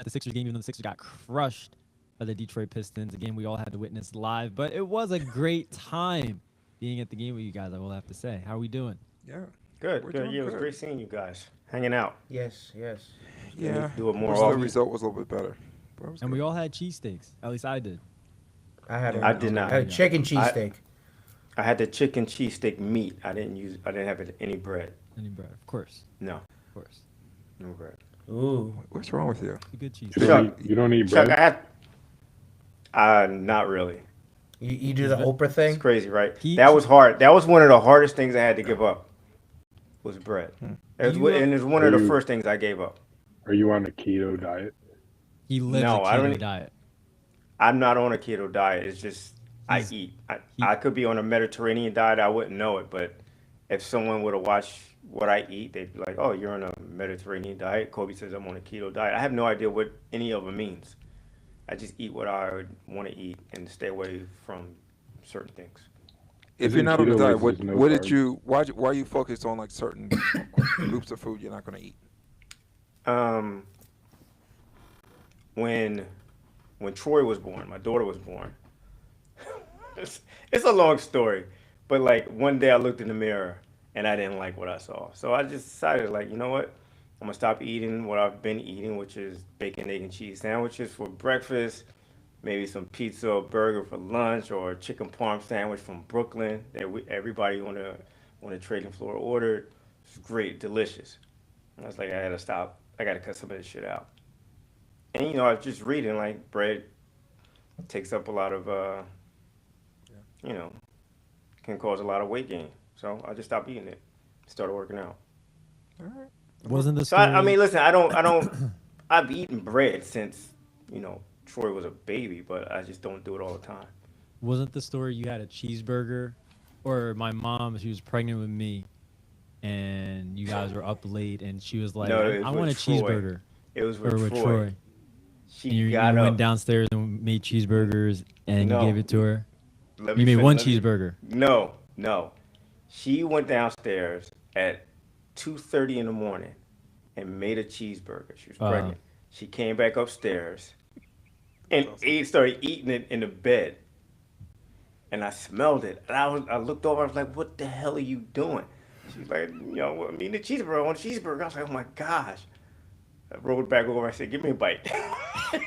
the Sixers game, even though the Sixers got crushed by the Detroit Pistons, a game we all had to witness live. But it was a great time being at the game with you guys, I will have to say. How are we doing? Yeah, Good, we're good. doing Yeah, it was good. great seeing you guys hanging out. Yes, yes. We need Yeah, to do it more wish the often. result was a little bit better. But it was And good. we all had cheesesteaks. At least I did. I had I did not. I had a chicken I- cheesesteak. I had the chicken cheesesteak meat. I didn't have any bread. Any bread, of course. No, Of course. no bread. Ooh. What's wrong with you? It's a good cheese. You Chuck. don't, eat, you don't eat Chuck, bread? I had. Not really. You do the Oprah It's thing? crazy, right? He- That was hard. That was one of the hardest things I had to give up. Was bread. You, And it's one of the you- first things I gave up. Are you on a keto diet? He lives No, a I keto don't- diet. I'm not on a keto diet. It's just I He's- eat. I could be on a Mediterranean diet. I wouldn't know it, but if someone would have watched what I eat, they'd be like, "Oh, you're on a Mediterranean diet." Kobe says I'm on a keto diet. I have no idea what any of it means. I just eat what I would want to eat and stay away from certain things. If Isn't you're not on the keto diet, is what just no what did carbs? you why are you focused on like certain groups of food you're not going to eat? When Troy was born, my daughter was born. it's a long story, but like one day I looked in the mirror and I didn't like what I saw. So I just decided, like, you know what? I'm gonna stop eating what I've been eating, which is bacon, egg, and cheese sandwiches for breakfast, maybe some pizza or burger for lunch, or a chicken parm sandwich from Brooklyn that everybody on the trading floor ordered. It's great, delicious. And I was like, I gotta stop. I gotta cut some of this shit out. And I was just reading like bread takes up a lot of, you know, can cause a lot of weight gain. So I just stopped eating it, started working out. All right. Wasn't the So story? I mean, listen, I don't. I've eaten bread since Troy was a baby, but I just don't do it all the time. Wasn't the story you had a cheeseburger, or my mom? She was pregnant with me, and you guys were up late, and she was like, No, "I, it was I want a with Troy. Cheeseburger." It was Or with with Troy. She And you got went up. downstairs and made cheeseburgers, and No. you gave it to her. Let me You made fin- one let me- cheeseburger. No. She went downstairs at 2:30 in the morning and made a cheeseburger. She was Uh-huh. pregnant. She came back upstairs and started eating it in the bed. And I smelled it. And I looked over. I was like, "What the hell are you doing?" She's like, "I mean, the cheeseburger. I want a cheeseburger." I was like, "Oh my gosh." I rolled back over. I said, "Give me a bite."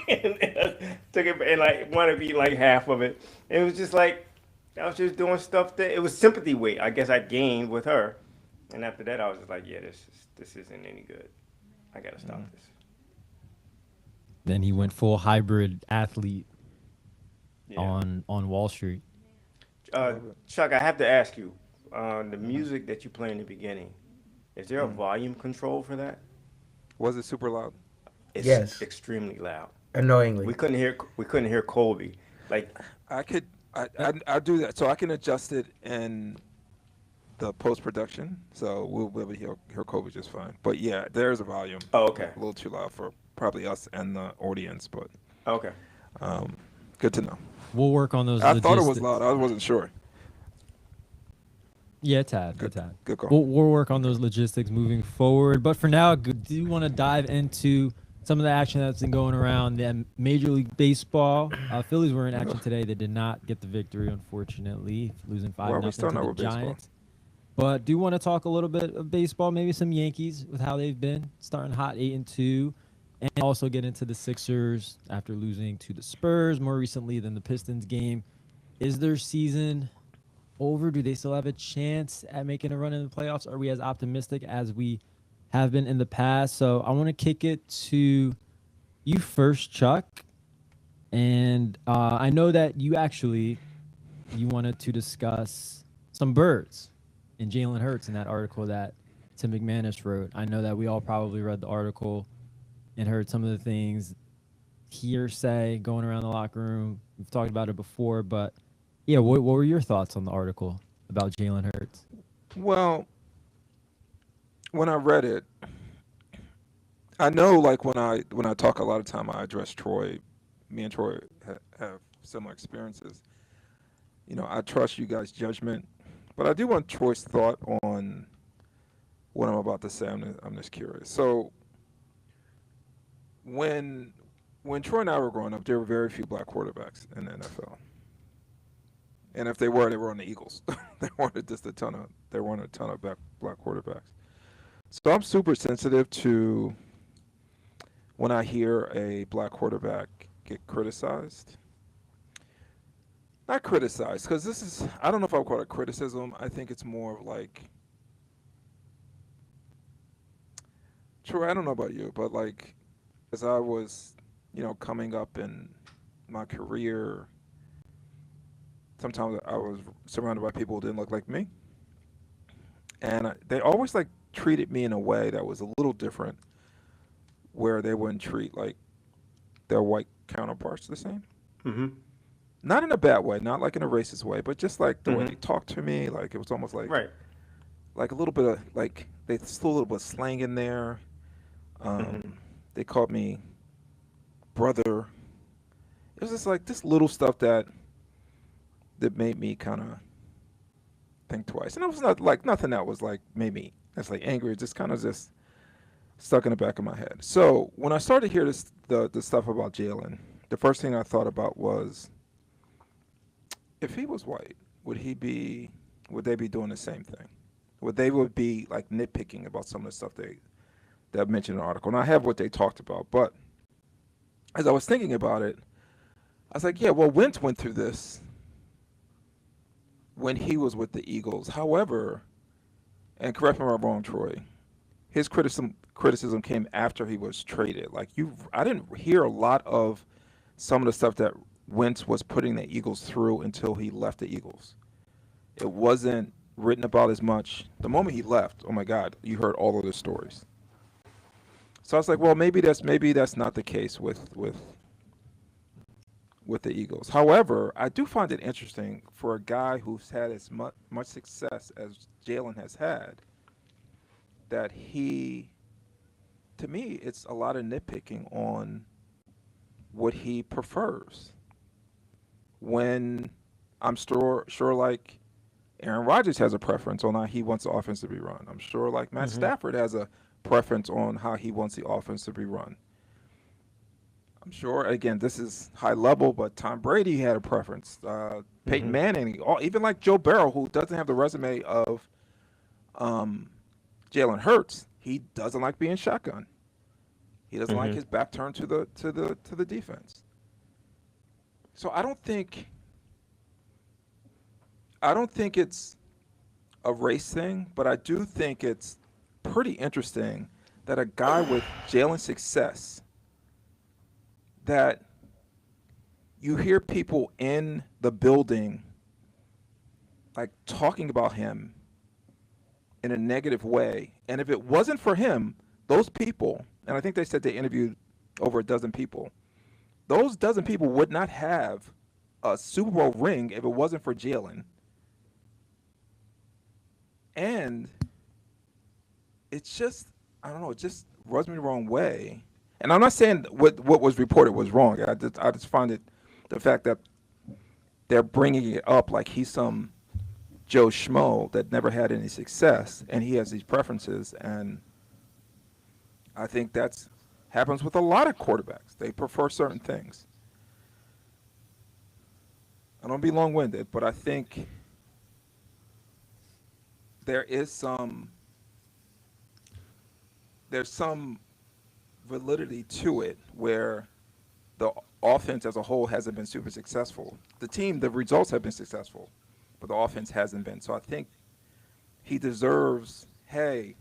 and I took it and like wanted to eat like half of it. It was just like I was just doing stuff that it was sympathy weight. I guess I gained with her. And after that, I was just like, "Yeah, this isn't any good. I gotta stop this." Then he went full hybrid athlete Yeah. on Wall Street. Chuck, I have to ask you, the music that you play in the beginning, is there a volume control for that? Was it super loud? It's Yes. extremely loud. Annoyingly. We couldn't hear Colby. Like, I do that, so I can adjust it in the post production, so we'll be able to hear Kobe just fine. But yeah, there's a volume. oh, okay, A little too loud for probably us and the audience, but okay. good to know. We'll work on those. I thought it was logistics. loud. I wasn't sure. Yeah, tad. Good, Tad. good call. We'll work on those logistics moving forward. But for now, do want to dive into some of the action that's been going around the Major League Baseball. Phillies were in action today. They did not get the victory, unfortunately, losing Why are we 5-0 to starting out the with baseball? Giants. But do want to talk a little bit of baseball, maybe some Yankees with how they've been starting hot 8-2, and also get into the Sixers after losing to the Spurs more recently than the Pistons game. Is their season over? Do they still have a chance at making a run in the playoffs? Are we as optimistic as we have been in the past? So I want to kick it to you first, Chuck. And I know that you wanted to discuss some birds in Jalen Hurts in that article that Tim McManus wrote. I know that we all probably read the article and heard some of the things hearsay going around the locker room. We've talked about it before, but yeah, what were your thoughts on the article about Jalen Hurts? Well, when I read it, I know like when I talk a lot of time, I address Troy. Me and Troy have similar experiences. I trust you guys' judgment, but I do want Troy's thought on what I'm about to say. I'm just curious. So when when Troy and I were growing up, there were very few black quarterbacks in the NFL. And if they were on the Eagles. There weren't a ton of black quarterbacks. So I'm super sensitive to when I hear a black quarterback get criticized. Not criticized, because this is, I don't know if I would call it criticism. I think it's more of like, Troy, I don't know about you, but like, as I was, coming up in my career, sometimes I was surrounded by people who didn't look like me. And they always like treated me in a way that was a little different, where they wouldn't treat like their white counterparts the same. Mm-hmm. Not in a bad way, not like in a racist way, but just like the way Mhm. they talked to me. Like it was almost Right. like a little bit of like they threw a little bit of slang in there. Mhm. They called me brother. It was just like this little stuff that made me kind of think twice. And it was not like nothing that was like made me that's like angry. It just kind of just stuck in the back of my head. So when I started to hear the stuff about Jalen, the first thing I thought about was, if he was white, would they be doing the same thing? Would be like nitpicking about some of the stuff that mentioned in the article. And I have what they talked about, but as I was thinking about it, I was like, yeah, well, Wentz went through this when he was with the Eagles. However, and correct me if I'm wrong, Troy, his criticism came after he was traded. Like I didn't hear a lot of some of the stuff that Wentz was putting the Eagles through until he left the Eagles. It wasn't written about as much. The moment he left, oh my God, you heard all of the stories. So I was like, well, maybe that's not the case with the Eagles. However, I do find it interesting for a guy who's had as much success as Jalen has had, that to me, it's a lot of nitpicking on what he prefers. When I'm sure like Aaron Rodgers has a preference on how he wants the offense to be run. I'm sure like Matt Stafford has a preference on how he wants the offense to be run. I'm sure, again, this is high level, but Tom Brady had a preference. Peyton Manning, even like Joe Burrow, who doesn't have the resume of Jalen Hurts, he doesn't like being shotgun. He doesn't like his back turned to the defense. So I don't think it's a race thing, but I do think it's pretty interesting that a guy with Jalen's success, that you hear people in the building like talking about him in a negative way. And if it wasn't for him, those people, and I think they said they interviewed over a dozen people, those dozen people would not have a Super Bowl ring if it wasn't for Jalen. And it's just, I don't know, it just rubs me the wrong way. And I'm not saying what was reported was wrong. I just find it, the fact that they're bringing it up like he's some Joe Schmo that never had any success, and he has these preferences. And I think that's happens with a lot of quarterbacks. They prefer certain things. I don't be long-winded, but I think there's some validity to it, where the offense as a whole hasn't been super successful. The results have been successful, but the offense hasn't been. So I think he deserves, hey,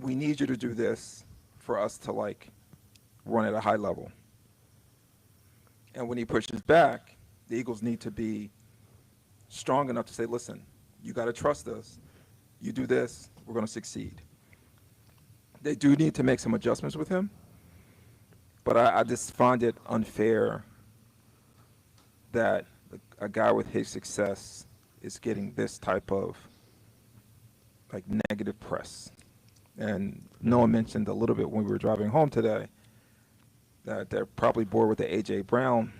we need you to do this for us to like run at a high level. And when he pushes back, the Eagles need to be strong enough to say, listen, you got to trust us. You do this, we're going to succeed. They do need to make some adjustments with him, but I just find it unfair that a guy with his success is getting this type of like negative press. And Noah mentioned a little bit when we were driving home today that they're probably bored with the A.J. Brown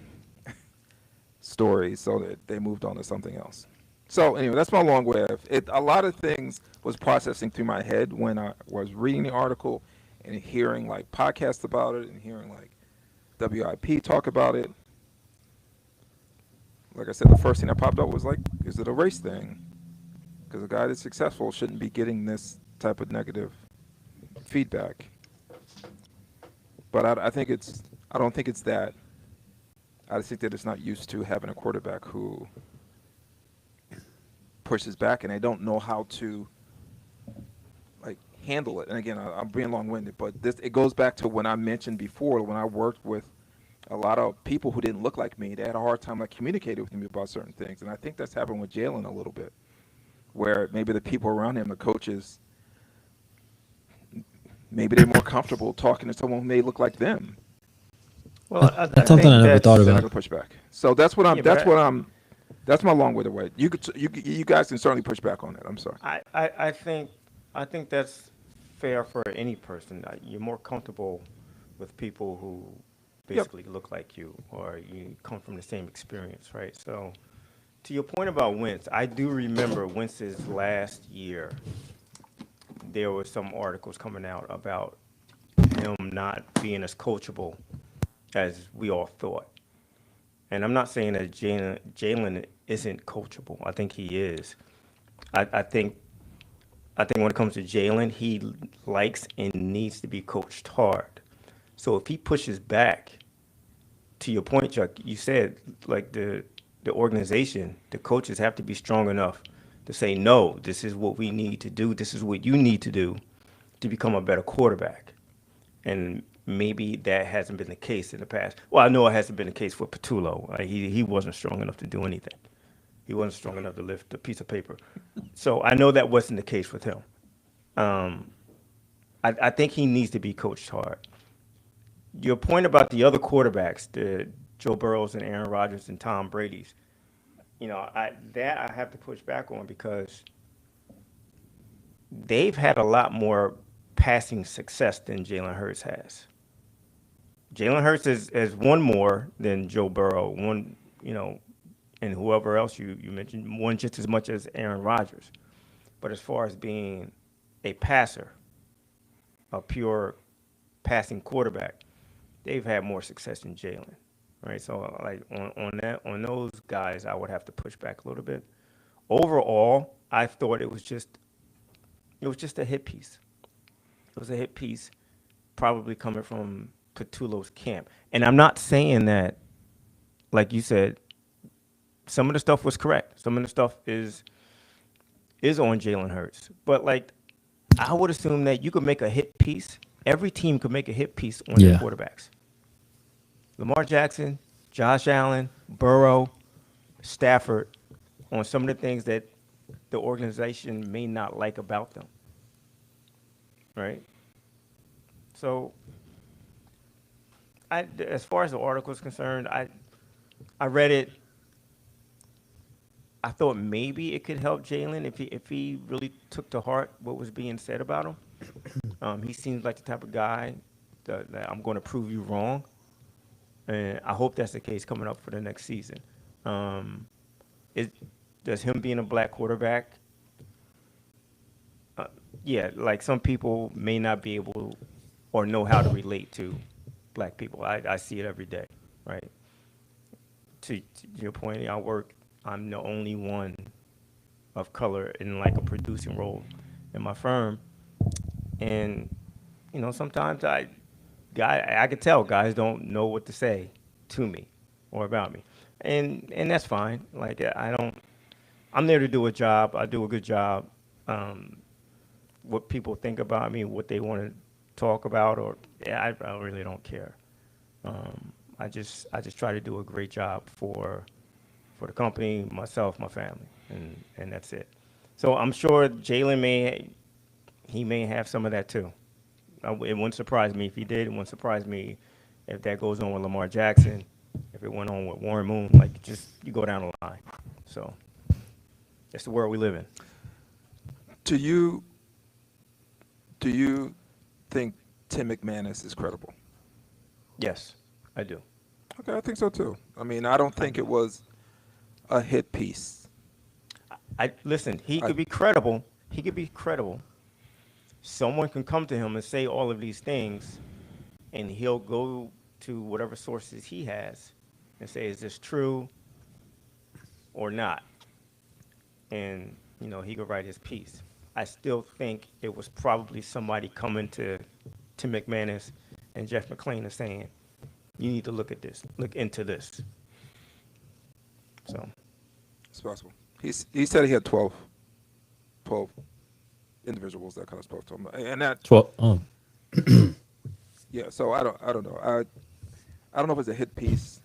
story, so that they moved on to something else. So anyway, that's my long way of it. A lot of things was processing through my head when I was reading the article and hearing like podcasts about it and hearing like WIP talk about it. Like I said, the first thing that popped up was like, is it a race thing? Because a guy that's successful shouldn't be getting this type of negative feedback. But I think I don't think it's that. I just think that it's not used to having a quarterback who pushes back and they don't know how to like handle it. And again, I'm being long-winded, but it goes back to when I mentioned before, when I worked with a lot of people who didn't look like me. They had a hard time like communicating with me about certain things. And I think that's happened with Jalen a little bit, where maybe the people around him, the coaches, maybe they're more comfortable talking to someone who may look like them. Well, That's something I never thought They're not about. gonna push back. So that's what I'm. Yeah, but that's what I'm. That's my long-winded way. You guys can certainly push back on that. I'm sorry. I think that's fair for any person. You're more comfortable with people who basically look like you or you come from the same experience, right? So to your point about Wentz, I do remember Wentz's last year, there were some articles coming out about him not being as coachable as we all thought. And I'm not saying that Jalen isn't coachable. I think he is. I think when it comes to Jalen, he likes and needs to be coached hard. So if he pushes back, to your point, Chuck, you said like the organization, the coaches have to be strong enough to say, no, this is what we need to do. This is what you need to do to become a better quarterback. And maybe that hasn't been the case in the past. Well, I know it hasn't been the case for Patullo. He wasn't strong enough to do anything. He wasn't strong enough to lift a piece of paper. So I know that wasn't the case with him. I think he needs to be coached hard. Your point about the other quarterbacks, the Joe Burrows and Aaron Rodgers and Tom Brady's, I have to push back on because they've had a lot more passing success than Jalen Hurts has. Jalen Hurts has won more than Joe Burrow, and whoever else you mentioned, won just as much as Aaron Rodgers. But as far as being a passer, a pure passing quarterback, they've had more success than Jalen, right? So like on those guys, I would have to push back a little bit. Overall, I thought it was just a hit piece. It was a hit piece, probably coming from Patullo's camp. And I'm not saying that, like you said, some of the stuff was correct. Some of the stuff is on Jalen Hurts. But like, I would assume that you could make a hit piece. Every team could make a hit piece on their quarterbacks. Lamar Jackson, Josh Allen, Burrow, Stafford, on some of the things that the organization may not like about them. Right? So, as far as the article is concerned, I read it. I thought maybe it could help Jalen if he really took to heart what was being said about him. He seems like the type of guy that I'm going to prove you wrong, and I hope that's the case coming up for the next season. Does him being a black quarterback? Yeah, like some people may not be able or know how to relate to black people. I see it every day, right? To your point, I'm the only one of color in like a producing role in my firm. And, sometimes I could tell guys don't know what to say to me or about me. And that's fine. Like I'm there to do a job. I do a good job. What people think about me, what they want to talk about, I really don't care. I just try to do a great job for the company, myself, my family, and that's it. So I'm sure Jalen may have some of that too. It wouldn't surprise me if he did. It wouldn't surprise me if that goes on with Lamar Jackson, if it went on with Warren Moon. Like, you go down the line. So that's the world we live in. Do you think Tim McManus is credible? Yes, I do. Okay, I think so too. I mean, I don't think it was a hit piece. Listen, he could be credible. He could be credible. Someone can come to him and say all of these things, and he'll go to whatever sources he has and say, is this true or not? And, he could write his piece. I still think it was probably somebody coming to McManus and Jeff McLean and saying, you need to look into this. So It's possible. He said he had 12 individuals that kind of spoke to him, and that 12. Oh, yeah. So I don't know. I don't know if it's a hit piece.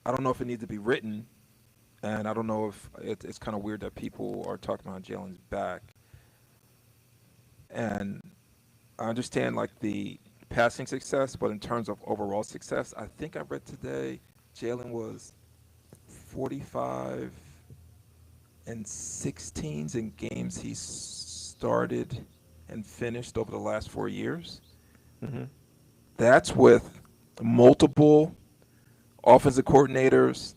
I don't know if it needs to be written, and I don't know if it's kind of weird that people are talking about Jalen's back. And I understand like the passing success, but in terms of overall success, I think I read today Jalen was 45 and 16s in games he started and finished over the last 4 years. Mm-hmm. That's with multiple offensive coordinators,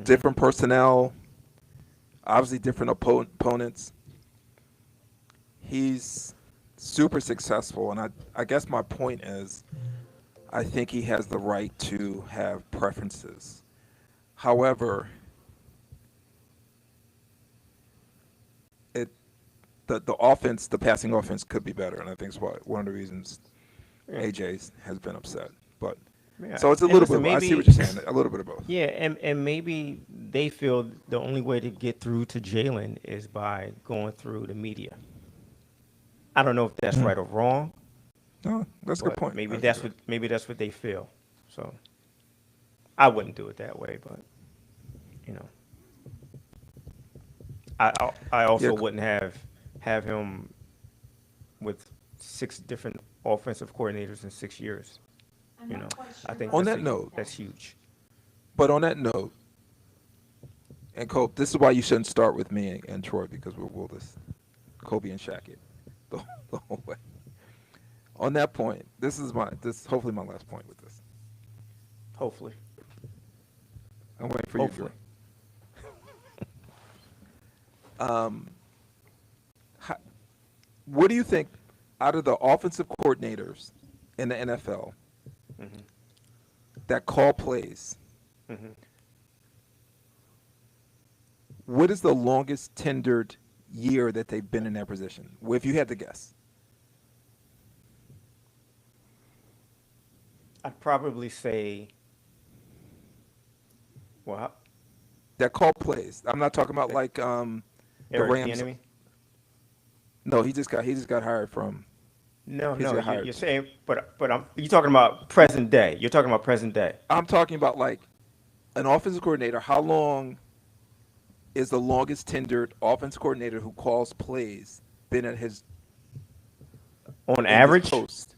different personnel, obviously different opponents. He's super successful, and I guess my point is I think he has the right to have preferences. However, the offense, the passing offense could be better, and I think it's one of the reasons AJ has been upset. But Yeah. so it's a And little listen, bit. I see maybe- what you're saying. A little bit of both. Yeah, and maybe they feel the only way to get through to Jalen is by going through the media. I don't know if that's right or wrong. No, that's a good But point. maybe That's that's what they feel. So I wouldn't do it that way, but I also Yeah. wouldn't have him with 6 different offensive coordinators in 6 years. I think On that's that note- that's huge. But on that note, and Kobe, this is why you shouldn't start with me and Troy, because we'll just Kobe and Shaq it the whole way. On that point, this is hopefully my last point with this. Hopefully. I'm waiting for you. Hopefully. What do you think out of the offensive coordinators in the NFL Mm-hmm. that call plays? Mm-hmm. What is the longest tenured year that they've been in that position? If you had to guess. I'd probably say, well, That call plays. I'm not talking about like the Eric Rams. Bieniemy? No, he just got hired from. No, He's no, got hired. you're saying, but you're talking about present day. You're talking about present day. I'm talking about like an offensive coordinator. How long is the longest tenured offensive coordinator who calls plays been at his On in his average, post?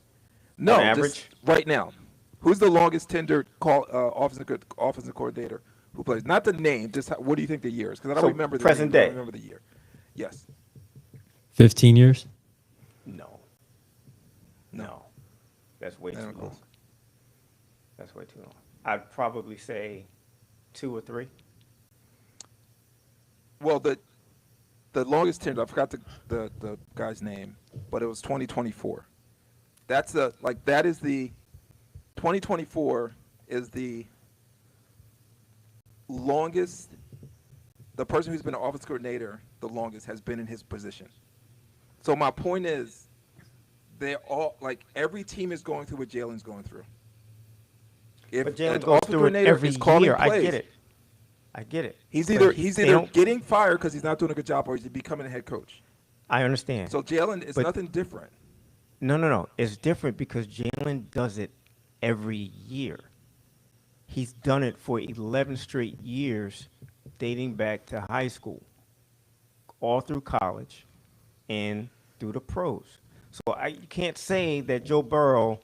No, On just average? right now. Who's the longest tenured offensive coordinator who plays? Not the name. Just what do you think the year is? Because I don't So remember the present name, I day. don't remember the year. Yes. 15 years. no, that's way Not too even long. close. That's way too long. I'd probably say 2 or 3. Well, the longest tenured, I forgot the guy's name, but it was 2024. That is the 2024 is the longest. The person who's been an offense coordinator the longest has been in his position. So my point is, they're all like every team is going through what Jalen's going through. If But an Jalen goes offensive through it coordinator every is calling year. I plays, get it. He's But either they don't- getting fired because he's not doing a good job, or he's becoming a head coach. I understand. So Jalen is But- nothing different. No. It's different because Jalen does it every year. He's done it for 11 straight years, dating back to high school, all through college, and through the pros. So you can't say that Joe Burrow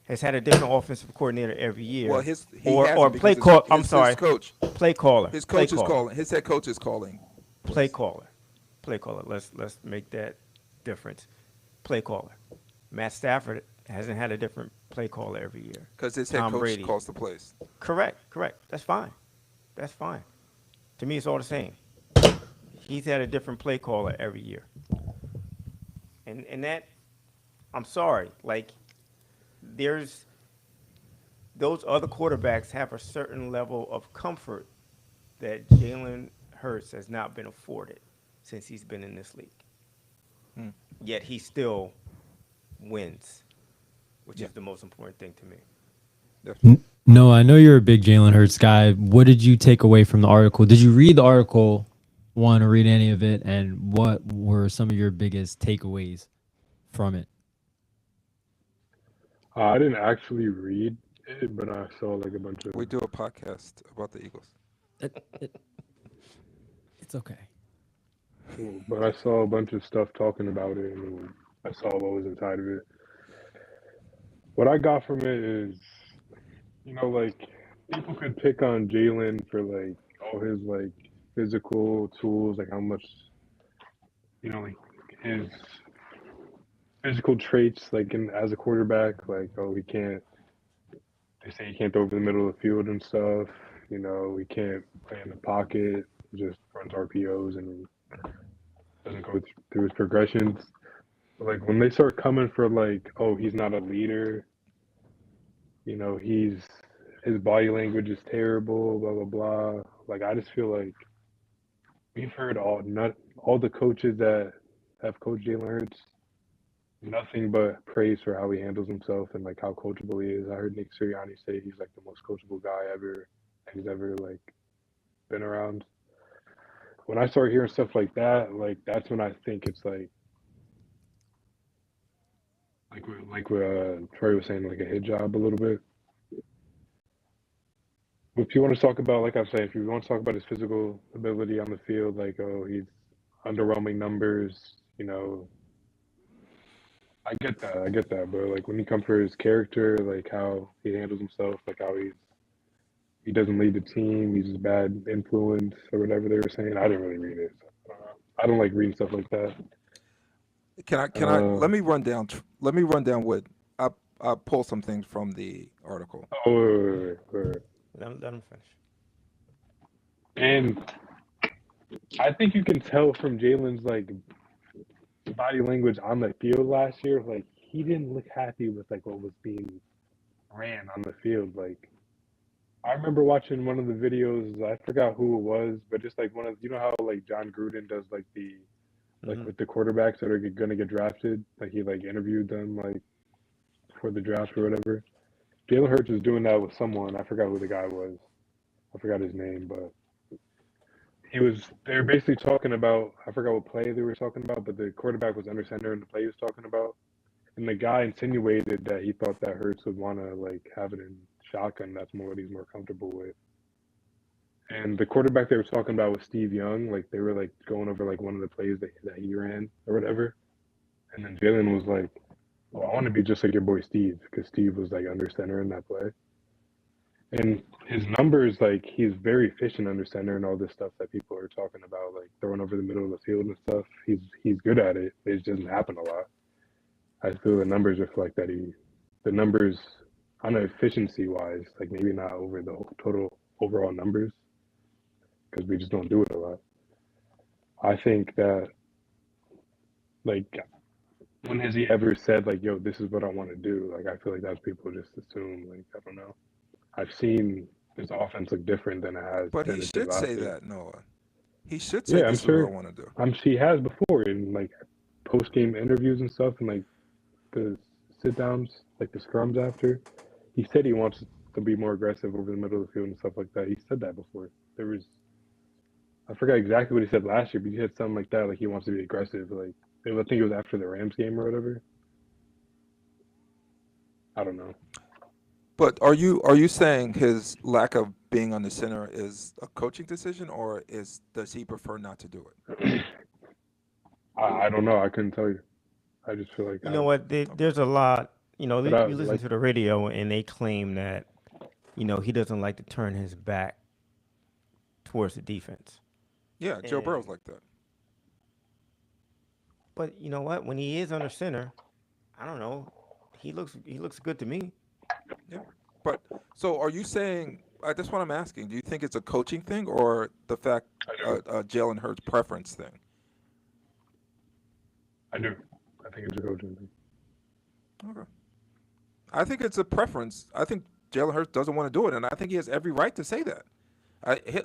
has had a different offensive coordinator every year. Well, he or hasn't play because call. his- I'm his sorry, coach. play caller. His play coach is caller. calling. His head coach is calling. Play caller. Play caller. Let's make that difference. Play caller. Matt Stafford hasn't had a different play caller every year. Because his head Tom coach Brady. calls the plays. Correct. That's fine. To me, it's all the same. He's had a different play caller every year. And that, I'm sorry, like, there's those other quarterbacks have a certain level of comfort that Jalen Hurts has not been afforded since he's been in this league. Hmm. Yet he still wins, which Yeah. is the most important thing to me. Definitely. No, I know you're a big Jalen Hurts guy. What did you take away from the article? Did you read the article? Want to read any of it? And what were some of your biggest takeaways from it? I didn't actually read it, but I saw like a bunch of. We do a podcast about the Eagles. It's okay. But I saw a bunch of stuff talking about it, and I saw what was inside of it. What I got from it is, like people could pick on Jalen for like all his like physical tools, like how much, like his physical traits, like as a quarterback, like he can't. They say he can't throw over the middle of the field and stuff. He can't play in the pocket. He just runs RPOs and doesn't go through his progressions. But like when they start coming for like, oh, he's not a leader. His body language is terrible. Blah blah blah. Like I just feel like we've heard not all the coaches that have coached Jalen Hurts nothing but praise for how he handles himself and like how coachable he is. I heard Nick Sirianni say he's like the most coachable guy he's ever like been around. When I start hearing stuff like that, like that's when I think it's like what Troy was saying, like a hit job a little bit. If you want to talk about, like I'm saying, if you want to talk about his physical ability on the field, like he's underwhelming numbers, I get that, but like when you come for his character, like how he handles himself, like how he doesn't lead the team, he's a bad influence or whatever they were saying. I didn't really read it. So, I don't like reading stuff like that. Can I let me run down what I pull some things from the article. Oh, wait. Let him finish. And I think you can tell from Jalen's like body language on the field last year, like he didn't look happy with like what was being ran on the field. Like I remember watching one of the videos, I forgot who it was, but just like one of how like John Gruden does like the like with the quarterbacks that are gonna get drafted, like he like interviewed them like for the draft or whatever. Jalen Hurts was doing that with someone. I forgot who the guy was. I forgot his name, but they were basically talking about, I forgot what play they were talking about, but the quarterback was under center in the play he was talking about. And the guy insinuated that he thought that Hurts would want to like have it in shotgun. That's what he's more comfortable with. And the quarterback they were talking about was Steve Young. Like they were like going over like one of the plays that he ran or whatever. And then Jalen was like, "Well, I want to be just like your boy Steve," because Steve was like under center in that play. And his numbers, like he's very efficient under center and all this stuff that people are talking about, like throwing over the middle of the field and stuff. He's good at it. It just doesn't happen a lot. I feel the numbers reflect that the numbers on efficiency wise, like maybe not over the total overall numbers, because we just don't do it a lot. I think that like when has he ever said like, "Yo, this is what I want to do"? Like I feel like that's people just assume. Like I don't know. I've seen this offense look different than it has. But than he it did should last say year. that, Noah. He should say Yeah, I'm this is sure. what I want to do. He has before in like post game interviews and stuff, and like the sit downs, like the scrums after. He said he wants to be more aggressive over the middle of the field and stuff like that. He said that before. I forgot exactly what he said last year, but he said something like that, like he wants to be aggressive. Like I think it was after the Rams game or whatever. I don't know. But are you saying his lack of being on the center is a coaching decision, or does he prefer not to do it? I don't know. I couldn't tell you. I just feel like You know what? There's a lot. But You listen to the radio and they claim that, he doesn't like to turn his back towards the defense. Yeah, Joe Burrow's like that. But you know what? When he is under center, I don't know. He looks good to me. Yeah. But so are you saying? That's what I'm asking. Do you think it's a coaching thing or the fact Jalen Hurts preference thing? I do. I think it's a coaching thing. Okay. I think it's a preference. I think Jalen Hurts doesn't want to do it, and I think he has every right to say that.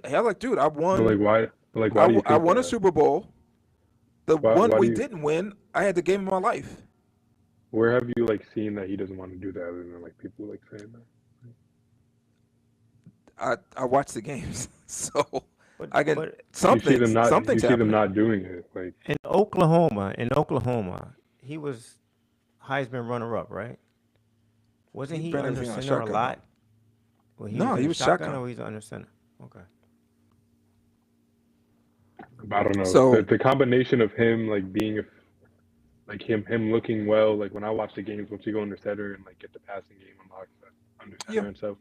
Hell, like, dude, I But won. like why? But like why do you I think won a that? Super Bowl. The Why one do we you? didn't win, I had the game of my life. Where have you like seen that he doesn't want to do that other than like people like saying that? I watch the games, so But I can but something's You something's see them happening. not doing it. Like in Oklahoma, he was Heisman runner-up, right? Wasn't He he ran under everything on center a shotgun. lot? Well, No, he in was shotgun shotgun. or he's under center. Okay. I don't know. So The combination of him like being a like him looking well, like when I watch the games, once you go under center and like get the passing game unlocked under center yeah, and stuff,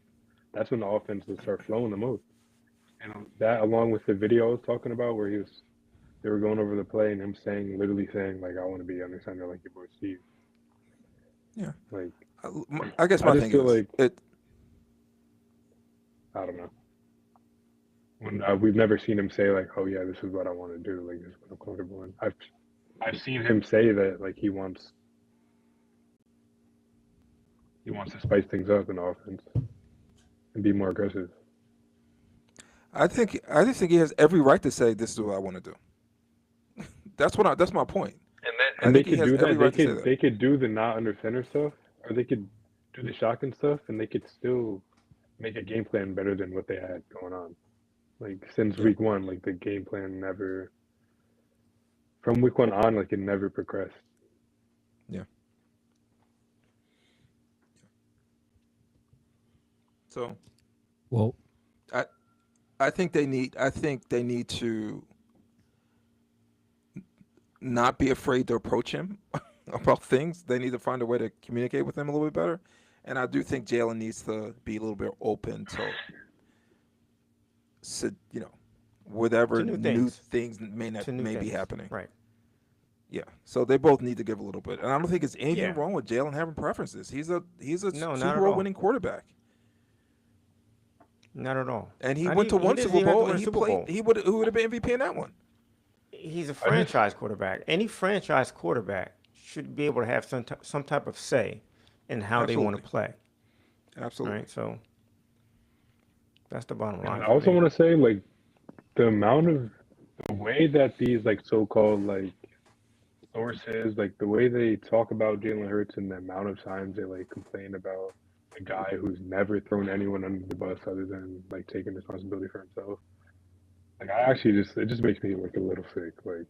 that's when the offense will start flowing the most. And that along with the video I was talking about where they were going over the play and him literally saying like I want to be under center like your boy Steve. yeah. Like I guess I my just thing feel is like it. I don't know. When we've never seen him say like, "Oh yeah, this is what I want to do. Like this is what I'm comfortable in." I've seen him say that like he wants to spice things up in offense and be more aggressive. I just think he has every right to say this is what I want to do. That's my point. I And they think he could has do every that. right to say that. They could do the not under center stuff, or they could do the shotgun stuff, and they could still make a game plan better than what they had going on. Like since Yeah. week one, like the game plan never from week one on, like it never progressed. Yeah. So Well, I think they need to not be afraid to approach him about things. They need to find a way to communicate with him a little bit better. And I do think Jalen needs to be a little bit open to, whatever To new new things. things To new may be things. happening. Right. Yeah. So they both need to give a little bit. And I don't think it's anything Yeah. wrong with Jalen having preferences. He's a No, not Super at Bowl all. winning quarterback. Not at all. And he Not went to even- he one doesn't Super even have to Bowl win and a he Super played Bowl. who would have been MVP in that one. He's a franchise quarterback. Any franchise quarterback should be able to have some type of say in how they want to Absolutely. play. Absolutely. Right. So that's the bottom line. And I for also me. want to say like the way that these like so-called like sources, like the way they talk about Jalen Hurts and the amount of times they like complain about a guy who's never thrown anyone under the bus other than like taking responsibility for himself. Like it just makes me like a little sick. Like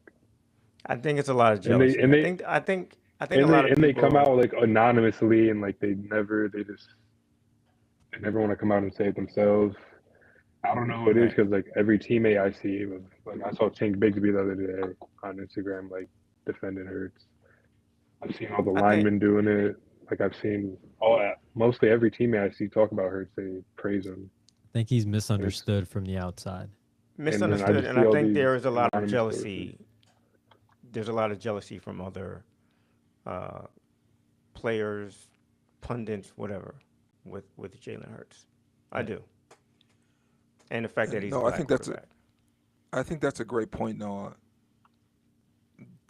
I think it's a lot of and jealousy. they and they I think a and lot they of and they people. come out like anonymously and like they never want to come out and say it themselves. I don't know who it is Right. because like every teammate I see was like I saw Tank Bigsby the other day on Instagram like defending Hurts. I've seen all the I think linemen doing it. Like I've seen mostly every teammate I see talk about Hurts, they praise him. I think he's misunderstood from the outside. misunderstood, just and see I all think these there is a lot of anonymous jealousy. There's a lot of jealousy from other players, pundits, whatever, with Jalen Hurts. I do, and the fact that he's No, a I black think that's quarterback. I think that's a great point, Noah.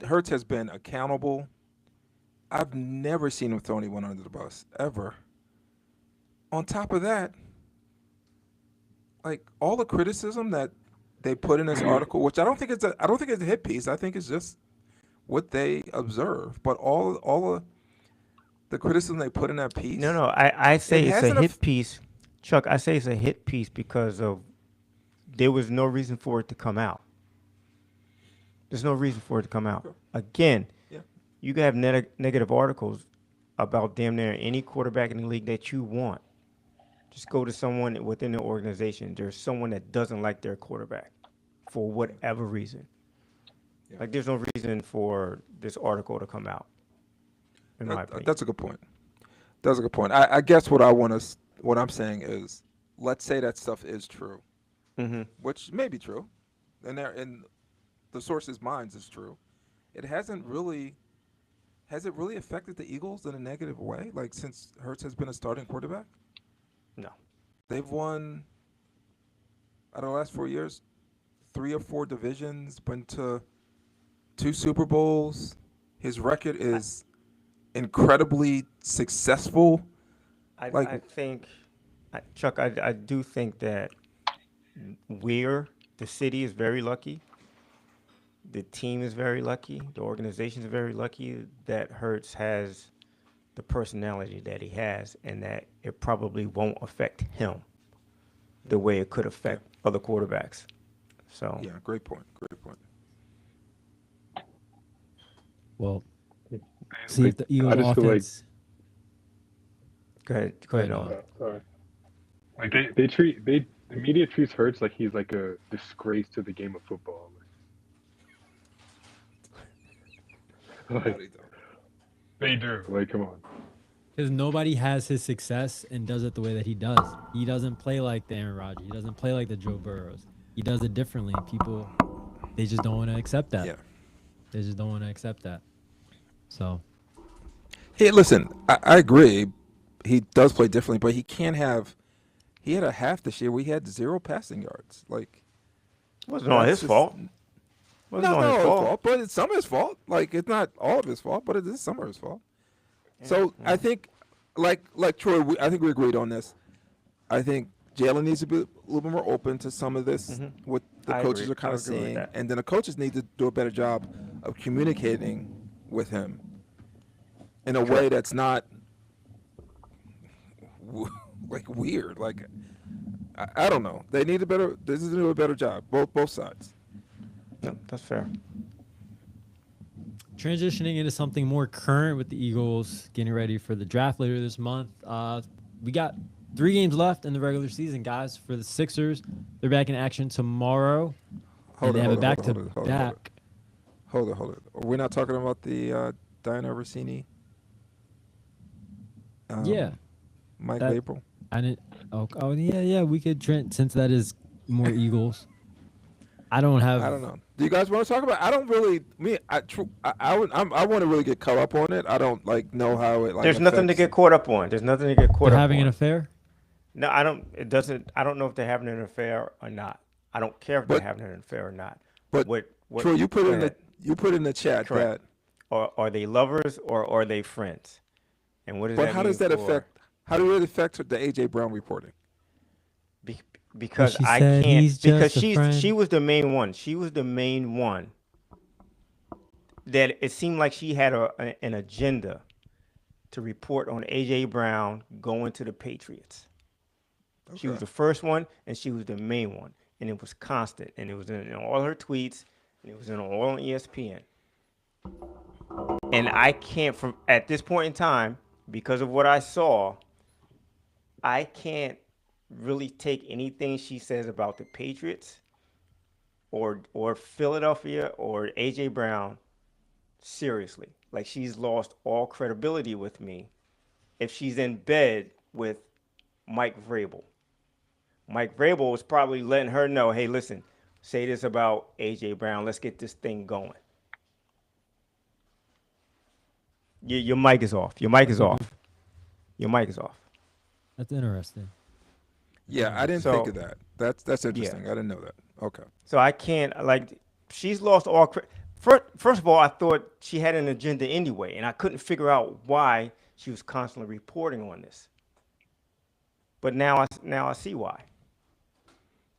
Hurts has been accountable. I've never seen him throw anyone under the bus ever. On top of that, like all the criticism that they put in this article, which I don't think it's a hit piece. I think it's just what they observe. But all of the criticism they put in that piece. No, I say It it's a hasn't hit aff- piece, Chuck. I say it's a hit piece because of there was no reason for it to come out. There's no reason for it to come out. Okay. Again, Yeah. you can have negative articles about damn near any quarterback in the league that you want. Just go to someone within the organization. There's someone that doesn't like their quarterback for whatever reason. Yeah. Like there's no reason for this article to come out. In my opinion. That's a good point. That's a good point. I guess what I'm saying is, let's say that stuff is true, Mm-hmm. which may be true, and in the sources' minds is true. Has it really affected the Eagles in a negative way? Like since Hurts has been a starting quarterback, No. they've won out of the last 4 years, 3 or 4 divisions, been to 2 Super Bowls. His record is incredibly successful. I Like- think Chuck, I do think that the city is very lucky. The team is very lucky. The organization is very lucky that Hurts has the personality that he has, and that it probably won't affect him the way it could affect other quarterbacks. So Yeah, great point. Great point. Well, see if the Eagles I just feel like offense. go ahead, Noah. Noah. sorry. Like the media treats Hurts like he's like a disgrace to the game of football. Like, they do. Like, come on. Because nobody has his success and does it the way that he does. He doesn't play like the Aaron Rodgers. He doesn't play like the Joe Burrows. He does it differently. People, they just don't want to accept that. Yeah. They just don't want to accept that. So, Hey, listen, I agree. He does play differently, but he can't have. He had a half this year where he had 0 passing yards. Like, It wasn't all that's his just- fault. Wasn't all his fault. but it's some of his fault. Like, it's not all of his fault, but it is some of his fault. So I think, like Troy, I think we agreed on this. I think Jalen needs to be a little bit more open to some of this, what the I coaches agree. are kind I of agree with seeing, that. and then the coaches need to do a better job of communicating with him in a way that's not like weird. Like, I don't know. They need a better. This is to do a better job. Both sides. No, that's fair. transitioning into something more current with the Eagles getting ready for the draft later this month. We got 3 games left in the regular season, guys. For the Sixers, they're back in action tomorrow. Hold and they on, have hold a on, back hold to on, hold on, hold on. back. Hold it. We're not talking about the Diana Rossini. Yeah, Mike that- April. I didn't. Oh yeah. We could since that is more Eagles. I don't have. I don't know. Do you guys want to talk about? I don't really. I want to really get caught up on it. I don't know how it. There's nothing to affects- get caught up on. There's nothing to get caught They're up having on. an affair. No, I don't. It doesn't. I don't know if they're having an affair or not. I don't care if they're But- having an affair or not. But what Troy, you put go in ahead. the chat Correct. that. Or are they lovers or are they friends? And what does But that how does mean that for- affect? How do it affect the AJ Brown reporting? Because she I said can't. he's Because just a friend. she was the main one. She was the main one. That it seemed like she had an agenda to report on AJ Brown going to the Patriots. She was Okay. the first one, and she was the main one, and it was constant, and it was in all her tweets, and it was in all on ESPN. And I can't, from at this point in time, because of what I saw, I can't really take anything she says about the Patriots or Philadelphia or AJ Brown seriously. Like, she's lost all credibility with me if she's in bed with Mike Vrabel. Mike Vrabel was probably letting her know, hey, listen, say this about AJ Brown. Let's get this thing going. Your mic is off. Your mic is off. Your mic is off. That's interesting. Yeah, I didn't So- think of that. That's interesting. I didn't know that. Okay. So I can't, she's lost all First of all, I thought she had an agenda anyway, and I couldn't figure out why she was constantly reporting on this. But now I see why.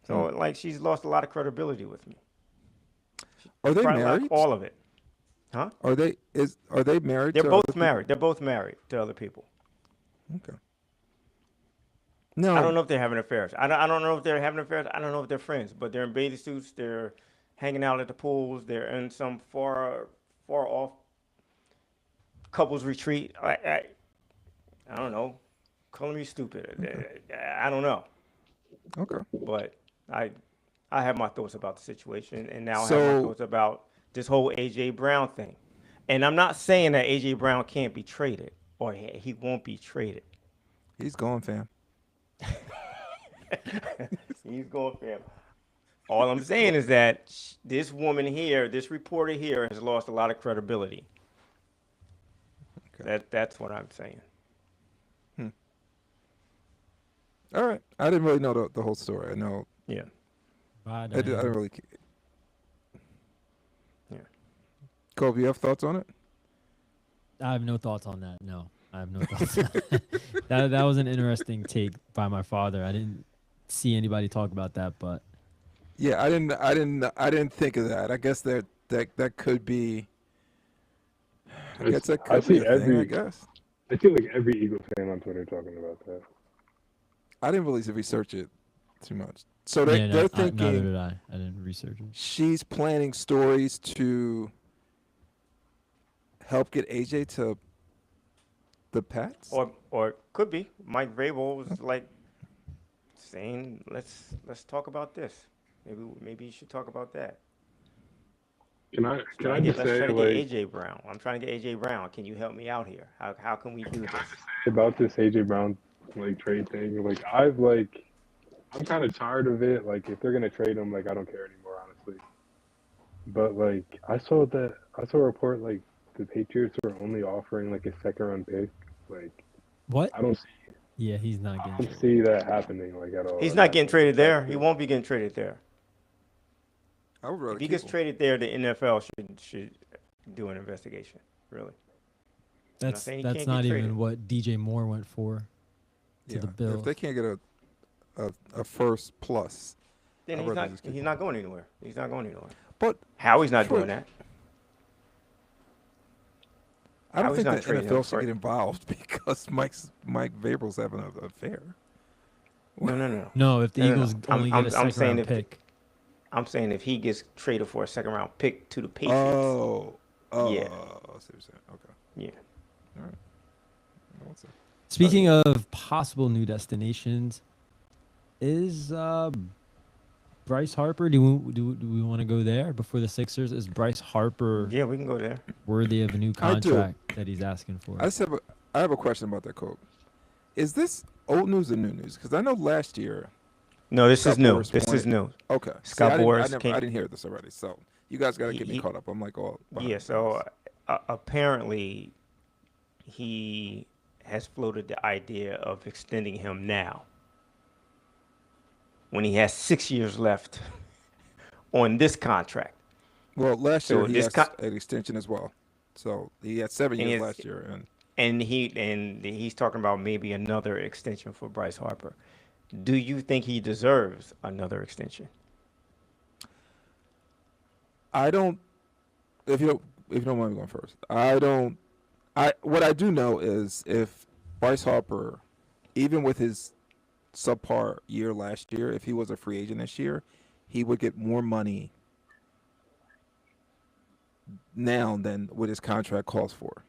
So she's lost a lot of credibility with me. Are they Probably married? like all of it. Huh? Are they married? They're to both other married. They're both married to other people. people? Okay. No, I don't know if they're having affairs. I don't know if they're having affairs. I don't know if they're friends, but they're in bathing suits. They're hanging out at the pools. They're in some far off couples retreat. I don't know. Call me stupid. I don't know. Okay. But I have my thoughts about the situation, and now I have So- my thoughts about this whole AJ Brown thing. And I'm not saying that AJ Brown can't be traded or he won't be traded. He's going, fam. He's going for him. All I'm saying is that this woman here, this reporter here, has lost a lot of credibility. Okay. That's what I'm saying. All right. I didn't really know the whole story. I know. Yeah. Bye, I didn't Diana. really. Yeah. Kobe, you have thoughts on it? I have no thoughts on that. No, I have no thoughts. On that. That was an interesting take by my father. I didn't see anybody talk about that, but Yeah, I didn't think of that. I guess that could be. I guess that I could be see a thing. I every guess I see like every Eagles fan on Twitter talking about that. I didn't really research it too much. So yeah, they're neither thinking did I. I didn't research it. she's planning stories to help get AJ to the Pats. Or it could be Mike Vrabel was like saying, let's talk about this. Maybe you should talk about that. Can I just Let's say try to like get AJ Brown. I'm trying to get AJ Brown. Can you help me out here? How can we do this? about this AJ Brown like trade thing? Like I'm kind of tired of it. Like if they're gonna trade him, like I don't care anymore, honestly. But like I saw a report like the Patriots were only offering like a second round pick. Like What? I don't Yeah, he's not I getting don't traded. see that happening like at all. He's And not that's getting like traded there. He exactly- won't be getting traded there. I would rather If he keep gets him. traded there, the NFL should do an investigation. Really. That's saying he that's can't not get even traded. what DJ Moore went for to the If Bills. they can't get a first plus, Then I'd rather just keep he's not going anywhere. He's not going anywhere. but Howie's not Troy, doing that. I don't Howie's think not the trading NFL him should for- get involved because Mike Vrabel's having an affair. No. No, if the No, no, Eagles no. only I'm get a second saying round if- pick. I'm saying if he gets traded for a second round pick to the Patriots. Oh, Yeah. I see what you're saying. Okay. Yeah. All right. What's up? Speaking of possible new destinations, is Bryce Harper? Do we want to go there before the Sixers? Is Bryce Harper Yeah, we can go there. worthy of a new I do. contract that he's asking for? I have a question about that, Cope. Is this old news or new news? Because I know last year. No, this Scott is new. Boras This is wanted- new. Okay. Scott I Boras didn't hear this already, so you guys got to get me He- caught up. I'm like all. behind Yeah, the so scenes. apparently he has floated the idea of extending him now when he has 6 years left on this contract. Well, last so year he this asked co- an extension as well. So he had 7 And years it's- last year, and And he's talking about maybe another extension for Bryce Harper. Do you think he deserves another extension? I don't. If you don't mind me going first, I don't. What I do know is if Bryce Harper, even with his subpar year last year, if he was a free agent this year, he would get more money now than what his contract calls for.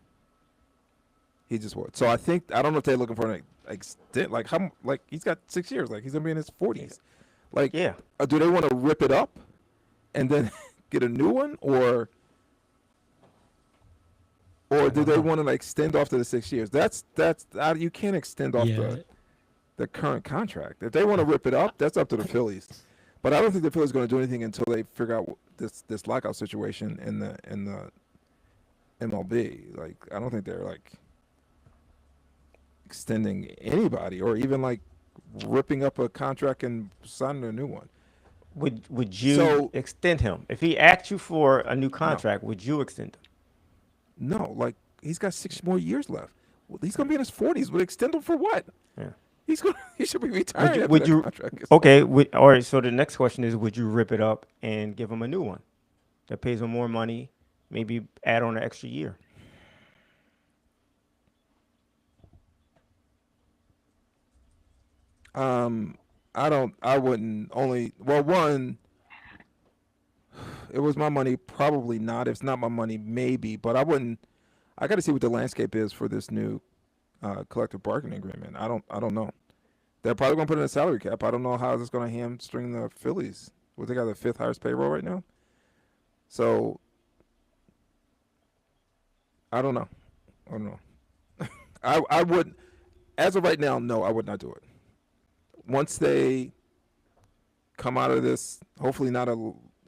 He just would. So I don't know if they're looking for an extent. Like he's got 6 years. Like he's gonna be in his 40s. Like Yeah. do they want to rip it up and then get a new one, or do they want to like extend off to the 6 years? That's you can't extend off Yeah, the current contract. If they want to rip it up, that's up to the Phillies. But I don't think the Phillies are going to do anything until they figure out this lockout situation in the MLB. Like I don't think they're like extending anybody or even like ripping up a contract and signing a new one. Would you So- extend him? If he asked you for a new contract, would you extend him? No, like he's got 6 more years left. Well, he's going to be in his 40s. Would extend him for what? Yeah. He should be retired. after would that you- contract is Okay. All right. So the next question is, would you rip it up and give him a new one that pays him more money, maybe add on an extra year? I wouldn't only, well, one, it was my money, probably not. If it's not my money, maybe, but I got to see what the landscape is for this new collective bargaining agreement. I don't know. They're probably going to put in a salary cap. I don't know how this going to hamstring the Phillies. Well, they got the 5th highest payroll right now. So, I don't know. I would, as of right now, no, I would not do it. Once they come out of this, hopefully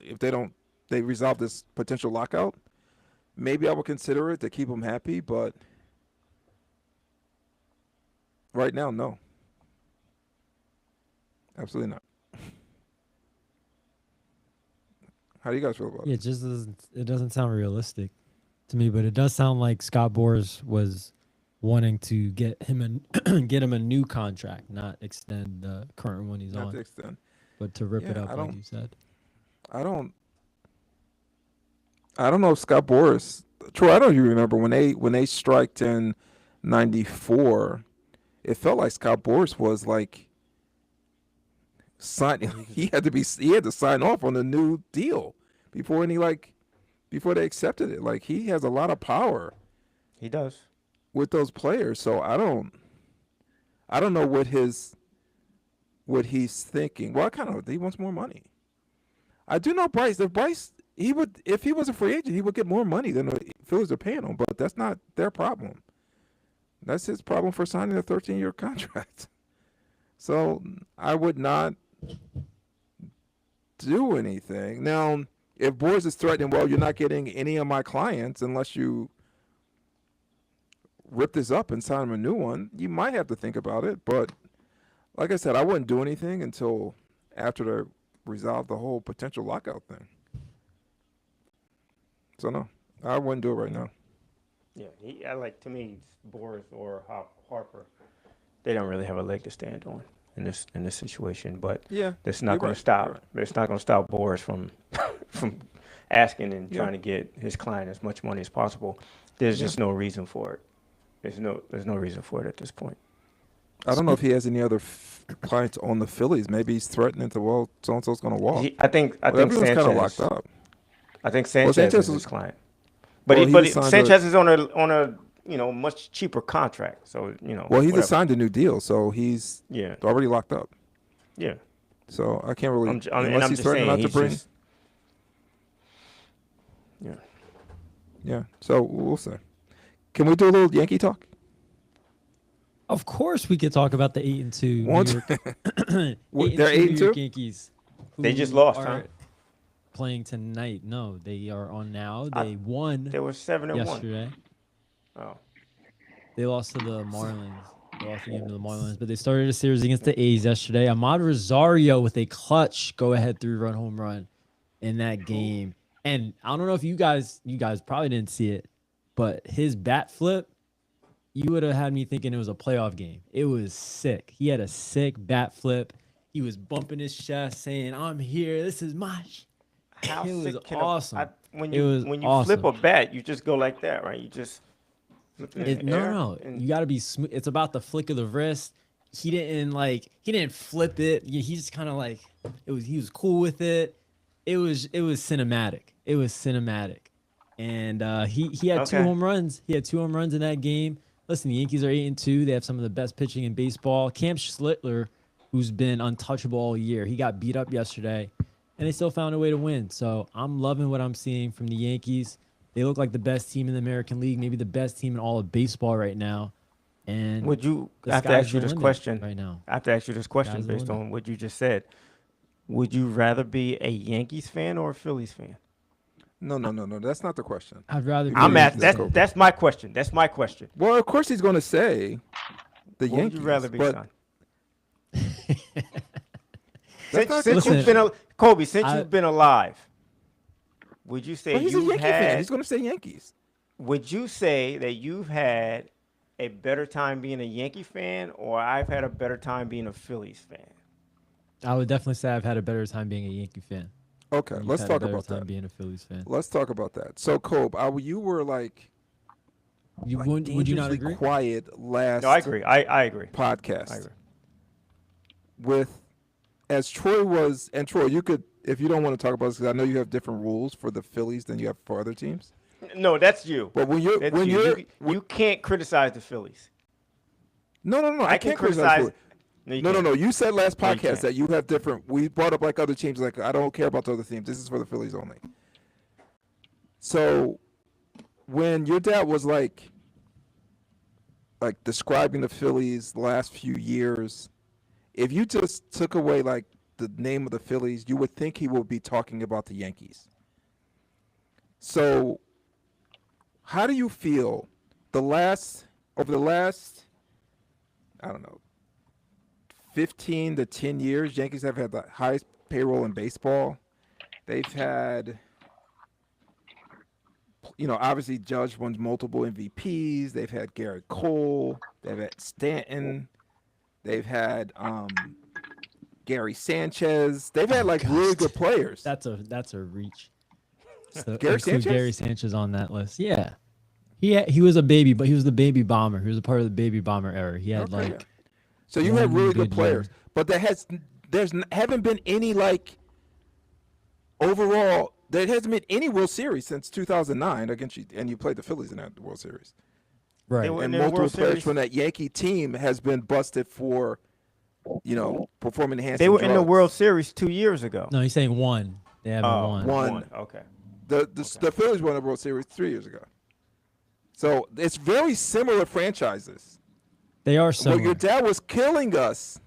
if they resolve this potential lockout, maybe I would consider it to keep them happy, but right now, no. Absolutely not. How do you guys feel about yeah, it? it doesn't sound realistic to me, but it does sound like Scott Boras was wanting to get him get him a new contract, not extend the current one he's Not to on, extend. but to rip it Yeah, up I like don't. you said. I don't. I don't know if Scott Boras. Troy, I don't even remember when they striked in '94. It felt like Scott Boras was like signing. He had to sign off on the new deal before before they accepted it. Like he has a lot of power He does. with those players. So I don't know what he's thinking. Well, I kind of he wants more money. I do know Bryce. If he was a free agent, he would get more money than the Phillies are paying him. But that's not their problem. That's his problem for signing a 13-year contract. So I would not do anything. Now, if Boris is threatening, well, you're not getting any of my clients unless you rip this up and sign him a new one, you might have to think about it. But like I said, I wouldn't do anything until after they resolve the whole potential lockout thing. So no, I wouldn't do it right now. Yeah, to me, Boris or Harper, they don't really have a leg to stand on in this situation. But Yeah, that's not you're going right, to stop. you're right. It's not going to stop Boris from from asking and Yeah. trying to get his client as much money as possible. There's Yeah. just no reason for it. There's no reason for it at this point. I don't know if he has any other clients on the Phillies. Maybe he's threatening to, well, so and so's going to walk. I think Everyone's kind of Sanchez. locked up. I think Sanchez, Sanchez is his was- client, but well, he was signed Sanchez is on a much cheaper contract. So Well, he whatever. just signed a new deal, so he's Yeah, already locked up. yeah. So I can't really, I'm unless he's just threatening saying not to bring. he's just, yeah. Yeah, so we'll see. Can we do a little Yankee talk? Of course, we could talk about the 8-2 Won't- New York. They're 8-2? New York Yankees. They just who lost, are huh? Playing tonight. No, they are on now. I- They won They were 7-1. yesterday. Oh, They lost to the Marlins. They lost the game to the Marlins, but they started a series against the A's yesterday. Ahmad Rosario with a clutch go-ahead 3-run home run in that game. And I don't know if you guys probably didn't see it, but his bat flip, you would have had me thinking it was a playoff game. It was sick. He had a sick bat flip. He was bumping his chest, saying, "I'm here. This is my." how It was sick can awesome. when It you was when you awesome. flip a bat, you just go like that, right? You just flip it in the air No. and- You got to be smooth. It's about the flick of the wrist. He didn't flip it. He just kind of like he was cool with it. It was cinematic. It was cinematic. And he had two Okay. home runs. He had 2 home runs in that game. Listen, the Yankees are 8-2. They have some of the best pitching in baseball. Cam Schlittler, who's been untouchable all year, he got beat up yesterday, and they still found a way to win. So I'm loving what I'm seeing from the Yankees. They look like the best team in the American League, maybe the best team in all of baseball right now. And Would you the I have to sky's ask you the this limit question right now. I have to ask you this question Sky's the based limit. on what you just said. Would you rather be a Yankees fan or a Phillies fan? No. That's not the question. I'd rather. Be I'm a at Yankees fan. that's my question. That's my question. Well, of course he's going to say the What Yankees. would you rather be, but son? that's not Since Listen, you've been Kobe, since I- you've been alive, would you say but he's a you've Yankee fan. had? He's going to say Yankees. Would you say that you've had a better time being a Yankee fan, or I've had a better time being a Phillies fan? I would definitely say I've had a better time being a Yankee fan. Okay, You've let's had a talk better about time that. being a Phillies fan. Let's talk about that. So, Kobe, you were like Would you not dangerously agree? quiet last No, I agree. I agree. podcast. I agree. With as Troy was, and Troy, you could, if you don't want to talk about this, because I know you have different rules for the Phillies than you have for other teams. No, that's you. But when you're, That's when you. you're, You can't criticize the Phillies. no, I can can't criticize. Phillies. No, you No. can't. You said last No, you podcast can't. that you have different. We brought up like other teams. Like I don't care about the other teams. This is for the Phillies only. So, when your dad was like describing the Phillies last few years, if you just took away like the name of the Phillies, you would think he would be talking about the Yankees. So, how do you feel over the last, I don't know, 15 to 10 years, Yankees have had the highest payroll in baseball. They've had obviously Judge won multiple MVPs. They've had Garrett Cole. They've had Stanton. They've had Gary Sanchez. They've had like really good players. That's a reach. So Gary include Sanchez? Gary Sanchez on that list. Yeah. He was a baby, but he was the baby bomber. He was a part of the baby bomber era. He had Okay. like So you had one really good good players, year. but haven't been any like overall. There hasn't been any World Series since 2009 against you, and you played the Phillies in that World Series. right. They were- And in the multiple World players Series- from that Yankee team has been busted for, performing enhancing They were in the drugs. World Series 2 years ago. No, he's saying one. They haven't won. one. Okay. The Phillies won the World Series 3 years ago. So it's very similar franchises. They are Well, similar. your dad was killing us.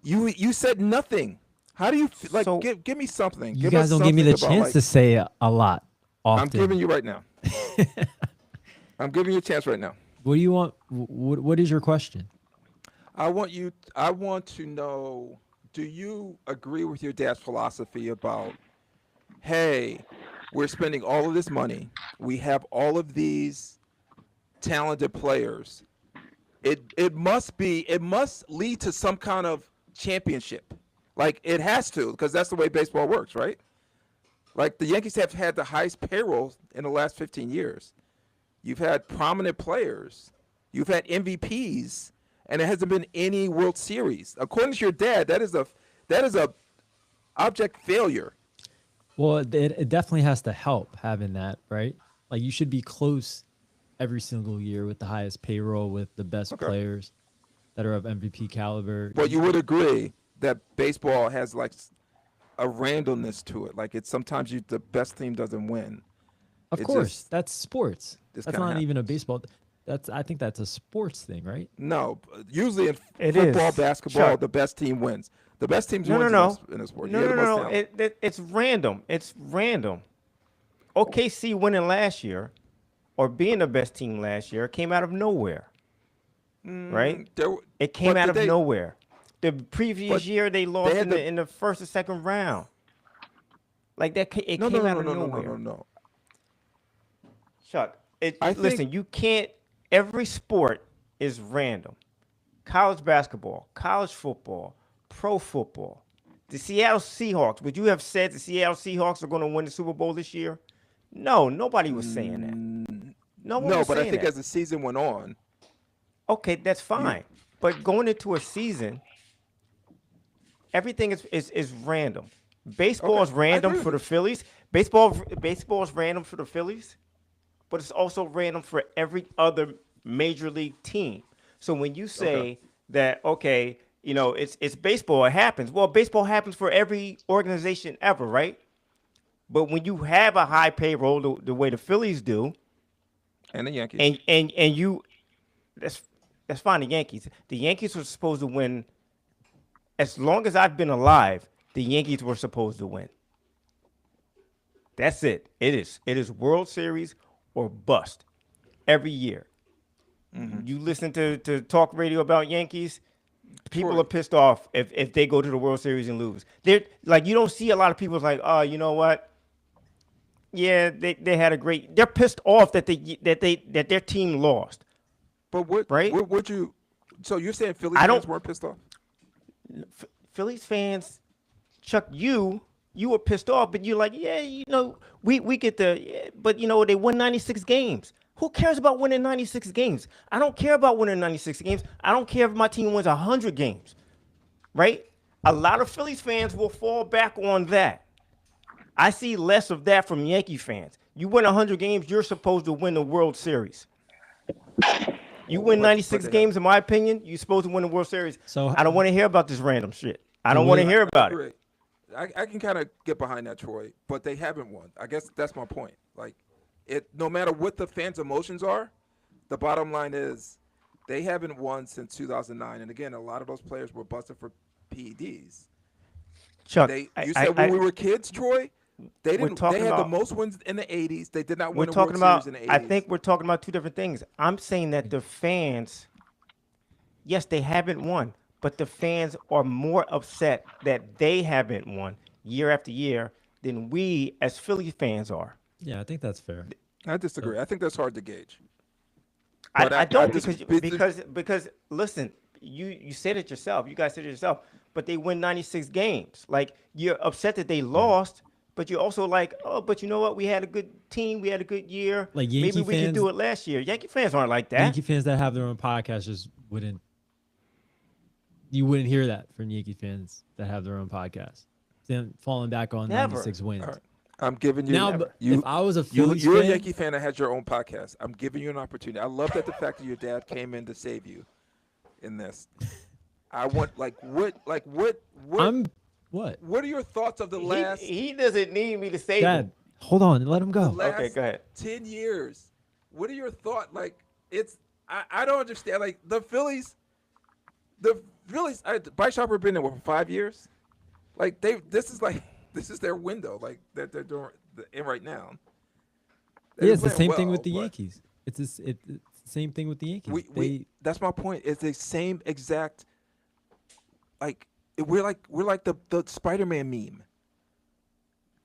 You said nothing. How do you like? So- Give me something. You Give guys us don't give me the something about, chance to say a lot often. I'm giving you right now. I'm giving you a chance right now. What do you want? What is your question? I want to know, do you agree with your dad's philosophy about, hey, we're spending all of this money. We have all of these talented players. It must lead to some kind of championship. Like it has to, because that's the way baseball works, right? Like the Yankees have had the highest payroll in the last 15 years. You've had prominent players. You've had MVPs, and there hasn't been any World Series. According to your dad, that is a object failure. Well, it definitely has to help having that, right? Like you should be close every single year with the highest payroll, with the best Okay. players that are of MVP caliber. But you would agree that baseball has like a randomness to it. Like it's sometimes the best team doesn't win. Of It course, just- that's sports. this That's kinda not even a baseball. I think that's a sports thing, right? No, usually in It football, is. basketball, Chuck. the best team wins. The best teams No, wins no. in a sport. No, You no, get the most no. talent. It's random. It's random. OKC winning last year, or being the best team last year, came out of nowhere. Right? It came but out did of they- nowhere. The previous but year, they lost had in the first or second round. Like that, it No, came no, out no, of no, no, nowhere. no, no. Chuck, I listen, think- you can't. Every sport is random. College basketball, college football, pro football. The Seattle Seahawks. Would you have said the Seattle Seahawks are going to win the Super Bowl this year? No, nobody was saying that. No one No, was but I saying think that. as the season went on, Okay, that's fine. But going into a season, everything is random. Baseball Okay, is I random agree for with the Phillies. Baseball is random for the Phillies, but it's also random for every other major league team. So when you say that, okay, it's baseball, it happens. Well, baseball happens for every organization ever, right? But when you have a high payroll the way the Phillies do, and the Yankees. and you that's fine. The Yankees were supposed to win. As long as I've been alive, the Yankees were supposed to win. That's it. It is World Series or bust every year. You listen to talk radio about Yankees, people Sure. are pissed off if they go to the World Series and lose. They're like, you don't see a lot of people like, oh, you know what? Yeah, they had a great. They're pissed off that their team lost. But what right? would you? So you're saying Philly I fans don't- weren't pissed off? Phillies fans, Chuck, you were pissed off, but you're like, yeah, we get but they won 96 games. Who cares about winning 96 games? I don't care about winning 96 games. I don't care if my team wins 100 games, right? A lot of Phillies fans will fall back on that. I see less of that from Yankee fans. You win 100 games, you're supposed to win the World Series. You win 96 they have- games, in my opinion, you're supposed to win the World Series. So- I don't want to hear about this random shit. I don't So want to what- hear about it. Agree. I can kind of get behind that, Troy, but they haven't won. I guess that's my point. Like, no matter what the fans' emotions are, the bottom line is they haven't won since 2009. And again, a lot of those players were busted for PEDs. Chuck, You said when we were kids, Troy, they We're didn't. talking They had the about- most wins in the 80s. They did not we're win a talking World about. Series in the 80s. I think we're talking about two different things. I'm saying that the fans, yes, they haven't won, but the fans are more upset that they haven't won year after year than we as Philly fans are. Yeah, I think that's fair. I disagree. I think that's hard to gauge. I, But I don't just- because listen, you said it yourself. You guys said it yourself. But they win 96 games. Like you're upset that they lost, but you're also like, oh, but you know what? We had a good team. We had a good year. Like maybe Yankee we can fans- do it last year. Yankee fans aren't like that. Yankee fans that have their own podcast just wouldn't. You wouldn't hear that from Yankee fans that have their own podcast. Them falling back on Never. 96 wins. All right. I'm giving you. Now, but you if I was a Phillies you're fan, a Yankee fan that has your own podcast. I'm giving you an opportunity. I love that the fact that your dad came in to save you in this. I want what I'm what? what are your thoughts of the last He doesn't need me to say Dad, hold on and let him go. last Okay, go ahead. 10 years? What are your thoughts? Like it's I don't understand. Like the Phillies, Bryce Harper been there for 5 years. Like this is their window. Like that they're doing in right now. They're Yeah, it's the playing same thing with well, the but Yankees. It's the same thing with the Yankees. We that's my point. It's the same exact. Like we're like the Spider-Man meme.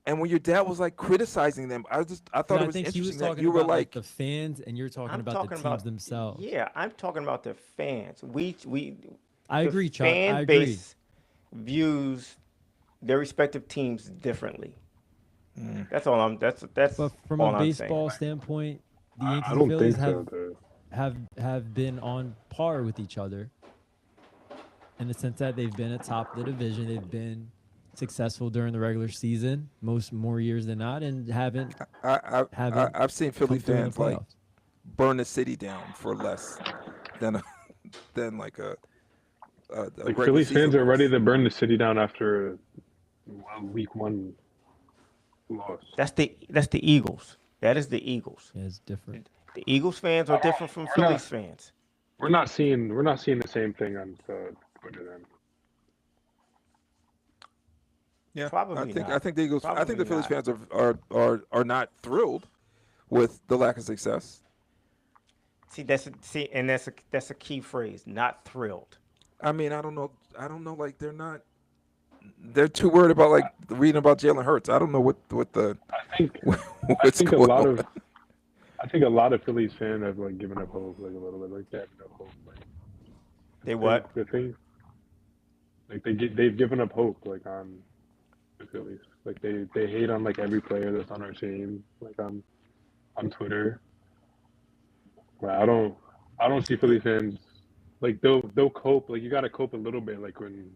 And when your dad was like criticizing them, I thought it was think he was interesting that talking you were about like, the fans, and you're talking I'm about talking the teams about themselves. Yeah, I'm talking about the fans. We I the agree, Chuck. Fan I agree. base views their respective teams differently. That's all I'm. That's But from all a I'm baseball saying. standpoint, the I Yankees don't and Phillies think so, though. have been on par with each other in the sense that they've been atop the division. They've been successful during the regular season, more years than not, and haven't I've seen Philly come through in the fans like playoffs. burn the city down for less than than like a Like regular Phillies season fans are loss. ready to burn the city down after a week one loss. That's the Eagles. That is the Eagles. Yeah, it's different. The Eagles fans are different from We're not. Phillies fans. We're not seeing the same thing on Twitter then. Yeah, Probably not. I think the Eagles. I think the Probably Phillies not. fans are not thrilled with the lack of success. See, and that's a key phrase. Not thrilled. I mean, I don't know. Like they're not. They're too worried about like reading about Jalen Hurts. I don't know what the I think what's think going on. I think a lot of Phillies fans have like given up hope, like a little bit, like they have no hope. Like They what? the thing, like they've given up hope, like on the Phillies. Like they hate on like every player that's on our team, like on Twitter. But I don't see Philly fans like they'll cope. Like you gotta cope a little bit, like when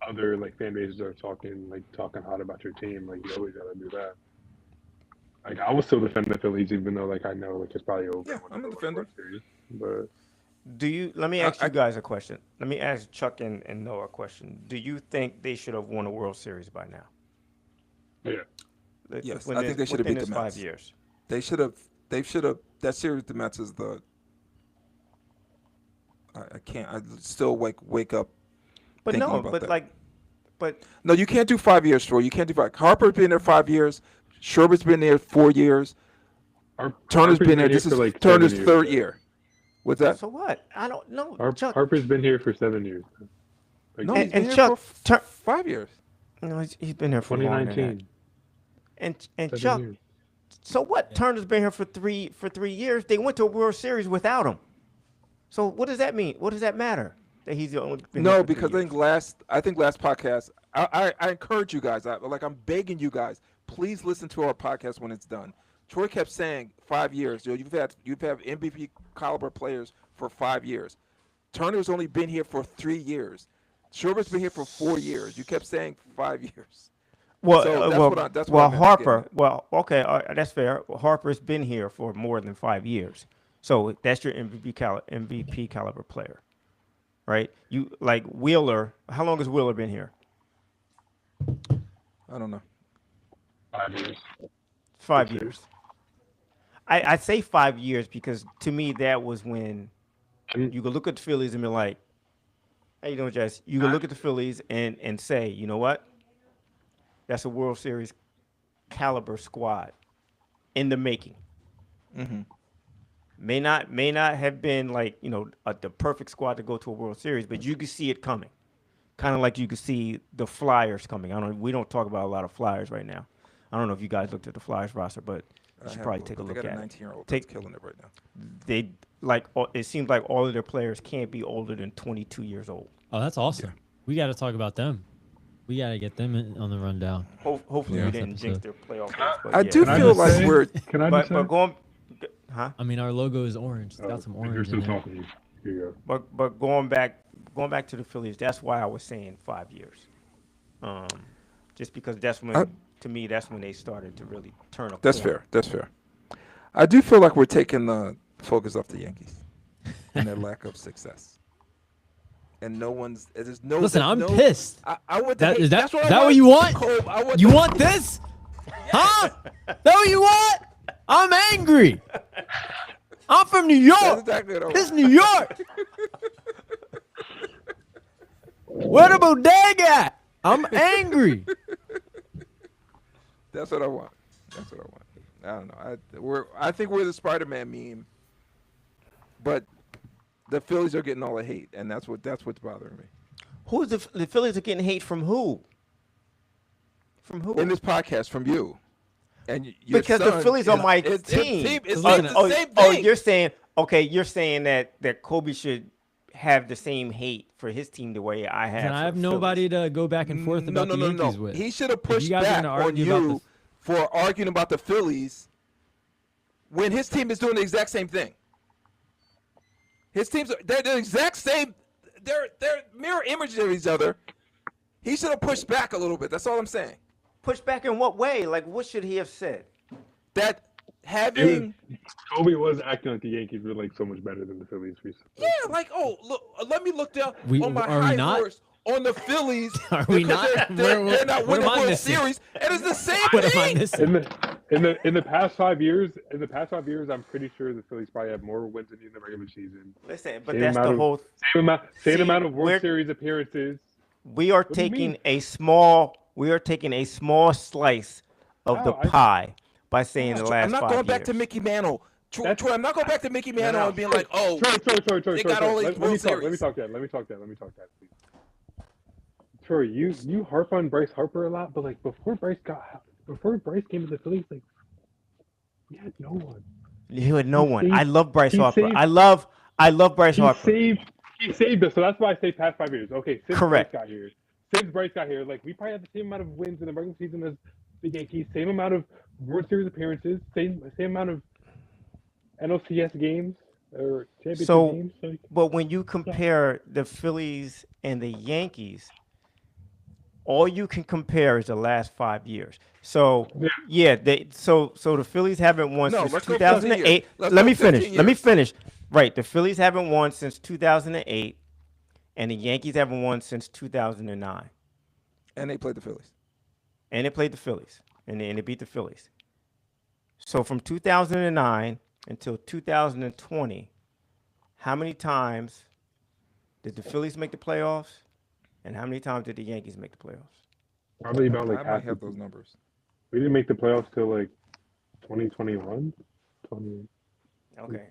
other like fan bases are talking hot about your team. Like you always gotta do that. Like I will still defend the Phillies, even though like I know like it's probably over. Yeah, I'm a defender. But Let me ask you guys a question. Let me ask Chuck and Noah a question. Do you think they should have won a World Series by now? yeah, Yes, I think they should have within beat this the 5 Mets. years. They should have. That series with the Mets is the. I can't. I still wake up. But thinking no, about but that. like, but No, you can't do 5 years, Troy. You can't do 5. Harper's been there 5 years. Sherbert's been there 4 years. Turner's been there. This is for, like, Turner's 7 years. third year. What's that? so what? I don't know. Chuck, Harper's been here for 7 years. Like, No, And- he's been and here Chuck, for 5 Tur- years. no, he's been here for longer than that. 2019. And 7 Chuck, years. so what? Turner's been here for 3 years. They went to a World Series without him. So what does that mean? What does that matter? That he's only been here No, for 3 because years? I think last podcast, I encourage you guys. I'm begging you guys, please listen to our podcast when it's done. Troy kept saying 5 years. You've had MVP caliber players for 5 years. Turner's only been here for 3 years. Sherbert's been here for 4 years. You kept saying 5 years. Well, So that's well, what I- that's what well, I meant to get Harper. at. Well, okay, that's fair. Well, Harper's been here for more than 5 years, so that's your MVP caliber player, right? You like Wheeler. How long has Wheeler been here? I don't know. 5 years. 5 years. I say 5 years because to me that was when And you could look at the Phillies and be like, "How you doing, Jess?" You could look at the Phillies and say, "You know what? That's a World Series caliber squad in the making." Mm-hmm. May not have been like the perfect squad to go to a World Series, but you could see it coming, kind of like you could see the Flyers coming. We don't talk about a lot of Flyers right now. I don't know if you guys looked at the Flyers roster, but You should have probably looked, take a but look they got at a it. 19-year-old Take- that's killing it right now. They it seems like all of their players can't be older than 22 years old. Oh, that's awesome. We got to talk about them. We got to get them on the rundown. Hopefully Yeah. we didn't jinx Episode. their playoff hopes, but I yeah. do Can I feel just like say- we're. Can I But just say? going, huh? I mean, our logo is orange. It's Oh, got some if you're orange still in there. talking. Here you But going back to the Phillies, that's why I was saying 5 years. Just because that's when, to me, that's when they started to really turn a That's corner. fair. That's fair. I do feel like we're taking the focus off the Yankees and their lack of success. And there's no. Listen, there's I'm no- pissed. I want That- the, is that- that's what is I that want. what you want? Cole, I want You the- want this? Huh? That what you want? I'm angry. I'm from New That's York. exactly what I want. This is New York. Where the bodega at? I'm angry. That's what I want. That's what I want. I don't know. I think we're the Spider-Man meme, but the Phillies are getting all the hate, and that's what's bothering me. Who's the Phillies are getting hate from who? From who? In this podcast from you, and your Because the son Phillies are is- my it's team. It's Oh, the same thing. Oh, you're saying that Kobe should have the same hate for his team the way I have. And I for have the nobody to go back and forth about the Yankees with. He should have If you pushed guys are back gonna on argue about you for arguing about the Phillies when his team is doing the exact same thing. His teams they're the exact same. They're mirror images of each other. He should have pushed back a little bit. That's all I'm saying. Push back in what way? Like, what should he have said? That having Kobe was acting like the Yankees were like so much better than the Phillies recently. yeah, like look, let me look down We- on my are we high not? horse on the Phillies. Are we because not? They're not What winning am I World missing? Series, and it's the same What am I thing. missing? In the past 5 years, I'm pretty sure the Phillies probably have more wins in the regular season. Listen, but Same that's amount the of- whole. Same See, amount of World we're- Series appearances. We are do you taking mean? a small. We are taking a small slice of the Oh, pie by saying the last I'm not 5 going back years. to Mickey Mantle. That's- Troy, I'm not going back to Mickey Mantle no. and being like, oh, Troy. they got all these Let World me talk Series. that. Let me talk that, please. Troy, you harp on Bryce Harper a lot, but like before Bryce came to the Phillies, like he had no one. You had no He one. saved- I love Bryce he Harper. saved- I love Bryce Harper. He saved us, so that's why I say past 5 years. Okay, since Correct. Bryce got here, like we probably have the same amount of wins in the regular season as the Yankees, same amount of World Series appearances, same amount of NLCS games or championship So- games. Like, But when you compare the Phillies and the Yankees, all you can compare is the last 5 years. So Yeah. so the Phillies haven't won No, since let's go 2008. 15 years. Let me Let's go 15 finish. Let me years. finish. Right, the Phillies haven't won since 2008, and the Yankees haven't won since 2009. and they played the Phillies. And they played the Phillies, and they beat the Phillies. So from 2009 until 2020, how many times did the Phillies make the playoffs, and how many times did the Yankees make the playoffs? probably about like I half. might have those numbers. We didn't make the playoffs till like 2021. 20, Okay.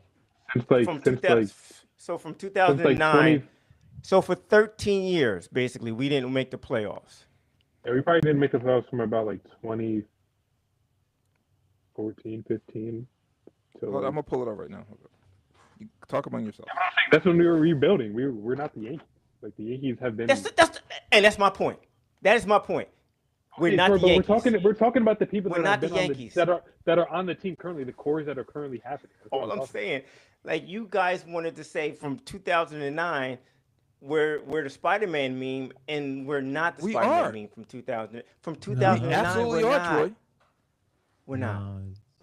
since like From since 2000 like so from since like 2009, 20. so for 13 years, basically, we didn't make the playoffs. Yeah, we probably didn't make the playoffs from about like 2014, 15. Till Hold on, I'm like, gonna pull it up right now. You talk among yourself. that's when we were rebuilding. We're not the Yankees. Like the Yankees have been. That's my point. That is my point. We're Okay, not Troy, the but Yankees. We're talking about the people We're that not have the been on Yankees. that are on the team currently, the cores that are currently happening. That's what All I'm talking saying, like you guys wanted to say from 2009, we're the Spider-Man meme, and we're not the We Spider-Man are. meme from 2000. From We 2009, absolutely we're are, not. Troy. We're not. No,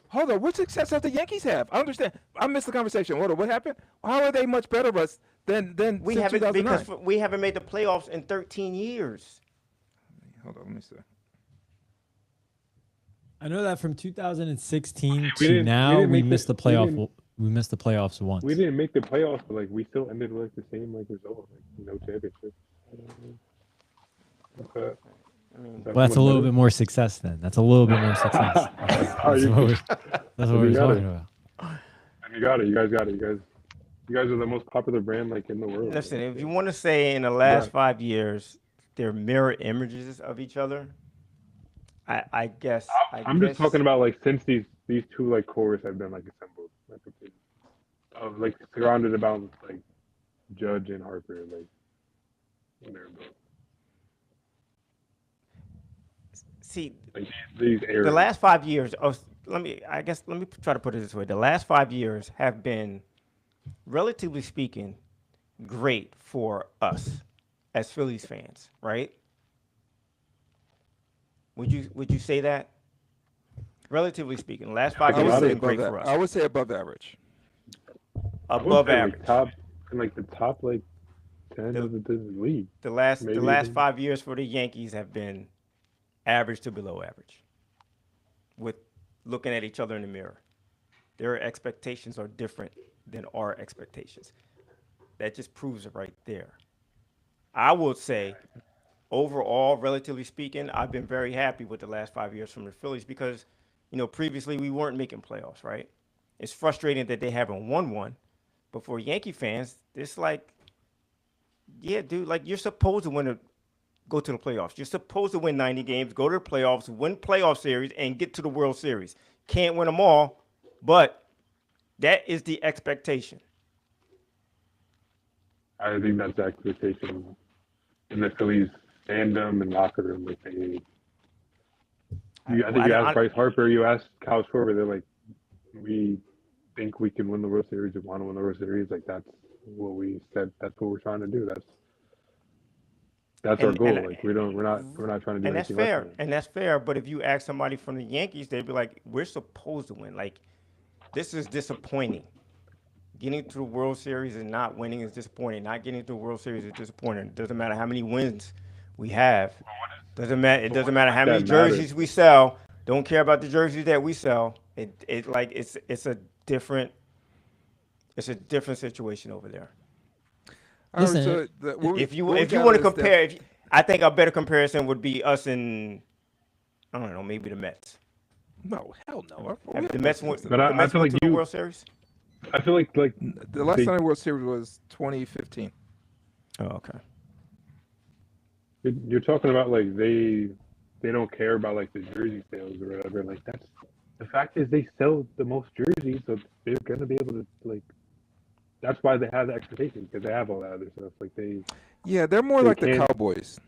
Hold on, what success have the Yankees have? I understand. I missed the conversation. Hold on, what happened? How are they much better of us than We since haven't 2009? because we haven't made the playoffs in 13 years. Hold on, let me see. I know that from 2016 we to didn't now, we make the- missed the we playoff. didn't- We missed the playoffs once. We didn't make the playoffs, but like we still ended with the same like result, like no championship. Okay. I mean, Well, that's a little bit more success then. That's a little bit more success. Oh, That's you- what we're You got talking it. about. You got it. You guys got it. You guys are the most popular brand like in the world. listen, if you want to say in the last Yeah. 5 years they're mirror images of each other, I guess. I'm just talking about like since these these two like cores have been like assembled, like surrounded about like Judge and Harper, like when they're both See, like these the eras. last 5 years of let me try to put it this way. The last 5 years have been, relatively speaking, great for us as Phillies fans, right? Would you say that? Relatively speaking, the last five I years would have say been above great that. for us. I would say above average. I would Above say, average. like top in like the top like 10 The- of the league. The last Maybe 5 years for the Yankees have been average to below average. With looking at each other in the mirror, their expectations are different than our expectations. That just proves it right there. I would say, overall, relatively speaking, I've been very happy with the last 5 years from the Phillies because, previously we weren't making playoffs, right? It's frustrating that they haven't won one, but for Yankee fans, it's like, yeah, dude, like you're supposed to go to the playoffs. You're supposed to win 90 games, go to the playoffs, win playoff series, and get to the World Series. Can't win them all, but that is the expectation. I think that's the expectation in the Phillies fandom and locker room. Like I think you asked Bryce Harper, you asked Kyle Schwarber, they're like, we think we can win the World Series. We want to win the World Series. Like that's what we said. That's what we're trying to do. That's our goal. Like we're not trying to do And that's anything less fair. than that. And that's fair. But if you ask somebody from the Yankees, they'd be like, we're supposed to win. Like, this is disappointing. Getting to the World Series and not winning is disappointing. Not getting to the World Series is disappointing. It doesn't matter how many wins we have. It doesn't matter how many jerseys we sell. Don't care about the jerseys that we sell. It's a different situation over there. Listen, If you want to compare, I think a better comparison would be us and, I don't know, maybe the Mets. No, hell no. Have the Mets went, But I feel like to the World Series? I feel like the last time the World Series was 2015. Oh, okay. you're talking about like they don't care about like the jersey sales or whatever. Like that's the fact is they sell the most jerseys, so they're gonna be able to like. That's why they have the expectations because they have all that other stuff. Like they're more they like the Cowboys.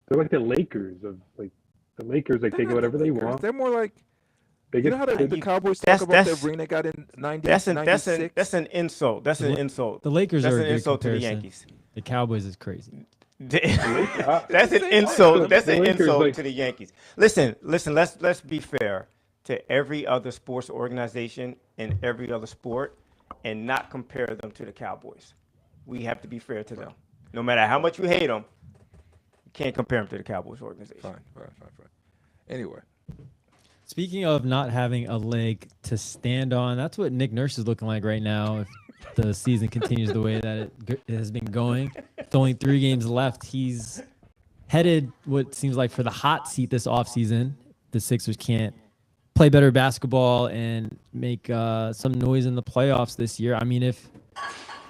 they're like the Lakers of like the Lakers. Like They're they not get whatever the they Lakers. want. They're more like They you get know how the Cowboys that's- talk about that's- the ring they got in 90, That's 96? an insult. That's an insult. the Lakers That's are a an good insult to the comparison. Yankees. The Cowboys is crazy. That's an insult. That's an The Lakers, insult like- to the Yankees. Listen. Let's be fair to every other sports organization in every other sport, and not compare them to the Cowboys. We have to be fair to them. No matter how much you hate them, you can't compare them to the Cowboys organization. Fine. Anyway, Speaking of not having a leg to stand on, that's what Nick Nurse is looking like right now. If the season continues the way that it has been going, with only 3 games left, he's headed what seems like for the hot seat this offseason. The Sixers can't play better basketball and make some noise in the playoffs this year. I mean,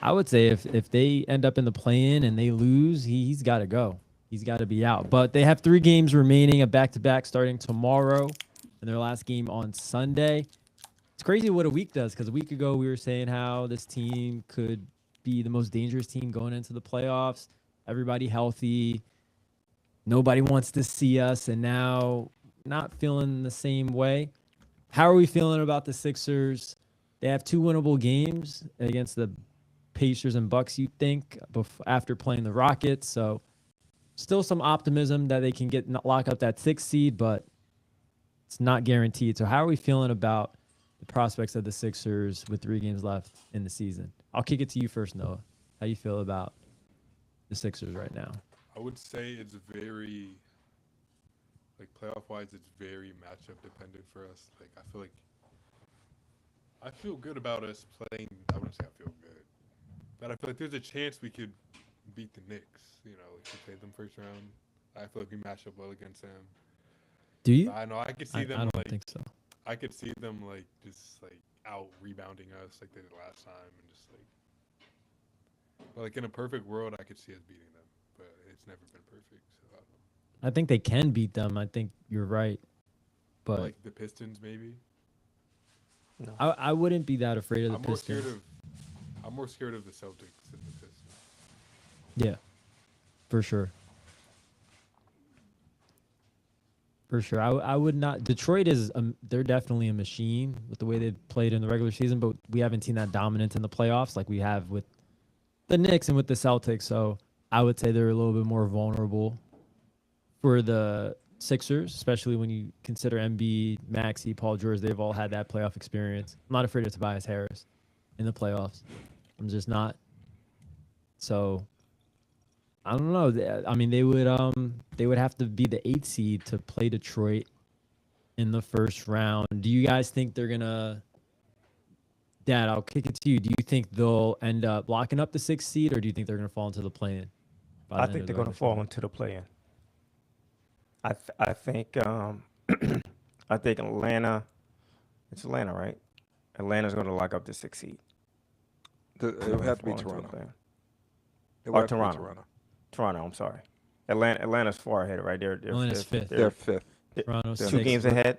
I would say if they end up in the play-in and they lose, he's got to go. He's got to be out. But they have 3 games remaining, a back-to-back starting tomorrow, and their last game on Sunday. It's crazy what a week does, because a week ago we were saying how this team could be the most dangerous team going into the playoffs. Everybody healthy. Nobody wants to see us, and now not feeling the same way. How are we feeling about the Sixers? They have 2 winnable games against the Pacers and Bucks, you think, after playing the Rockets. So still some optimism that they can lock up that 6th seed, but it's not guaranteed. So how are we feeling about the prospects of the Sixers with 3 games left in the season? I'll kick it to you first, Noah. How you feel about the Sixers right now? I would say it's very, like playoff-wise, it's very matchup dependent for us. Like I feel good about us playing. I wouldn't say I feel good, but I feel like there's a chance we could beat the Knicks. Like we played them first round. I feel like we match up well against them. Do you? I know I could see them. I don't like, think so. I could see them just out rebounding us like they did last time, and just but like in a perfect world, I could see us beating them, but it's never been perfect. So I don't know. I think they can beat them. I think you're right. But Like the Pistons, maybe. I wouldn't be that afraid of the I'm more scared Pistons. of. I'm more scared of the Celtics than the Pistons. Yeah, for sure. For sure. I would not. Detroit is, they're definitely a machine with the way they've played in the regular season, but we haven't seen that dominance in the playoffs like we have with the Knicks and with the Celtics. So I would say they're a little bit more vulnerable for the Sixers, especially when you consider Embiid, Maxey, Paul George. They've all had that playoff experience. I'm not afraid of Tobias Harris in the playoffs. I'm just not. So I don't know. I mean, they would have to be the 8th seed to play Detroit in the first round. Do you guys think they're gonna? Dad, I'll kick it to you. Do you think they'll end up locking up the 6th seed, or do you think they're gonna fall into the play-in? I think they're going to fall into the play-in. I think I think Atlanta. It's Atlanta, right? Atlanta's going to lock up the 6th seed. It They're would gonna have to be fall into the Toronto. play-in. It Or would have to be Toronto. Toronto. Toronto, I'm sorry. Atlanta's far ahead, right? They're Atlanta's fifth. They're fifth, Toronto's two sixth. games ahead.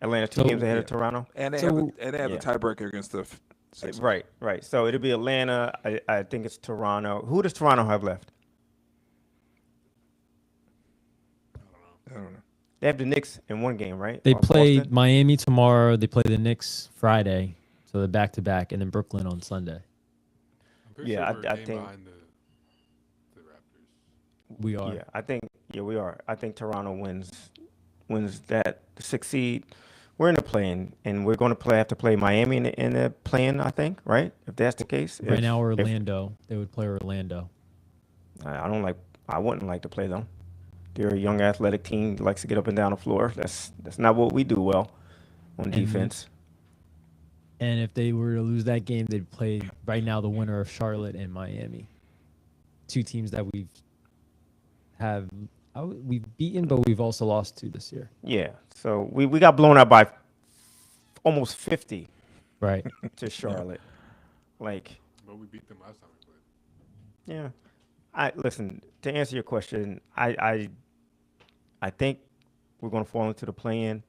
Atlanta's two So- games ahead Yeah. of Toronto. and they So- have the Yeah. tiebreaker against the Sixers. Right. So it'll be Atlanta. I think it's Toronto. Who does Toronto have left? I don't know. They have the Knicks in one game, right? They Or play Boston? Miami tomorrow. They play the Knicks Friday, so they're back to back, and then Brooklyn on Sunday. I'm pretty Yeah, sure we're I a game think- behind the Raptors. We are. Yeah, I think we are. I think Toronto wins that 6th seed. We're in the play-in, and we're going to have to play Miami in the play-in, I think, right? If that's the case. Right now, If- Orlando. They would play Orlando. I wouldn't like to play them. They're a young athletic team that likes to get up and down the floor. That's not what we do well on And- defense. And if they were to lose that game, they'd play right now the winner of Charlotte and Miami. Two teams that we've beaten, but we've also lost to this year. Yeah. So we got blown out by almost 50 Right. to Charlotte. Like, But we beat them last time we played. yeah. I listen, to answer your question, I think we're going to fall into the play-in,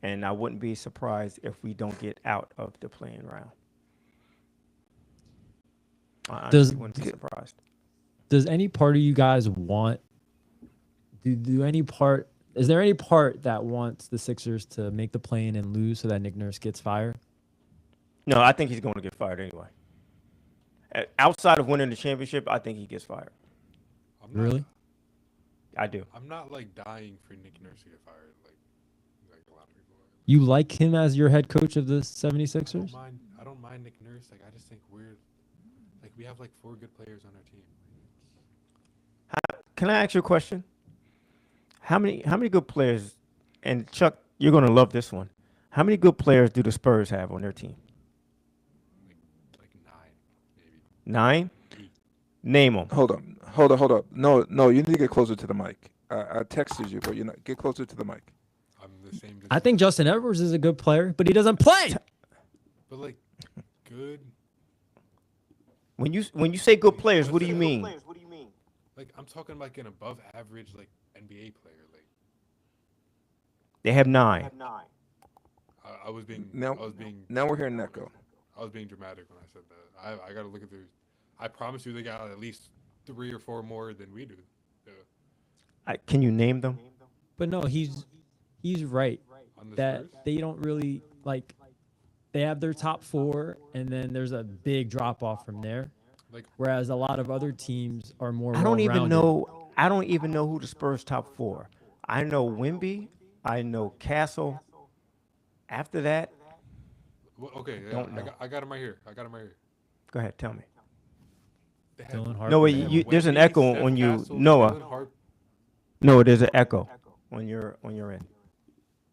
and I wouldn't be surprised if we don't get out of the play-in round. I Does- honestly wouldn't be surprised. Does any part of you guys want? Do any part? Is there any part that wants the Sixers to make the play-in and lose so that Nick Nurse gets fired? No, I think he's going to get fired anyway. Outside of winning the championship, I think he gets fired. I'm not, Really? I do. I'm not like dying for Nick Nurse to get fired, like a lot of people are. You like him as your head coach of the I 76ers? don't mind Nick Nurse. Like I just think we have like 4 good players on our team. Can I ask you a question? How many good players? And Chuck, you're going to love this one. How many good players do the Spurs have on their team? Like 9, maybe. 9. 8. Name them. Hold up. No, you need to get closer to the mic. I texted you, but you know, get closer to the mic. I'm the same. I think Justin Edwards is a good player, but he doesn't play. But like good. When you say good players, what do you mean? Like I'm talking like an above average like NBA player. Like They have 9. I was being Now we're hearing an echo. I was being dramatic when I said that. I got to look at the. I promise you, they got at least 3 or 4 more than we do. Yeah. Can you name them? But no, he's right On the that Spurs? they don't really like. They have their top 4, and then there's a big drop off from there. Like Whereas a lot of other teams are more. I don't even well-rounded. know. I don't even know who the Spurs top 4. I know Wemby. I know Castle. After that, well, okay, yeah, Don't know. I got him right here. go ahead, tell me. They have- Dylan Harper. No, wait, they have there's an Wemby, echo Steph when you Castle, Noah. Dylan Harper. No, there's an echo when you're in.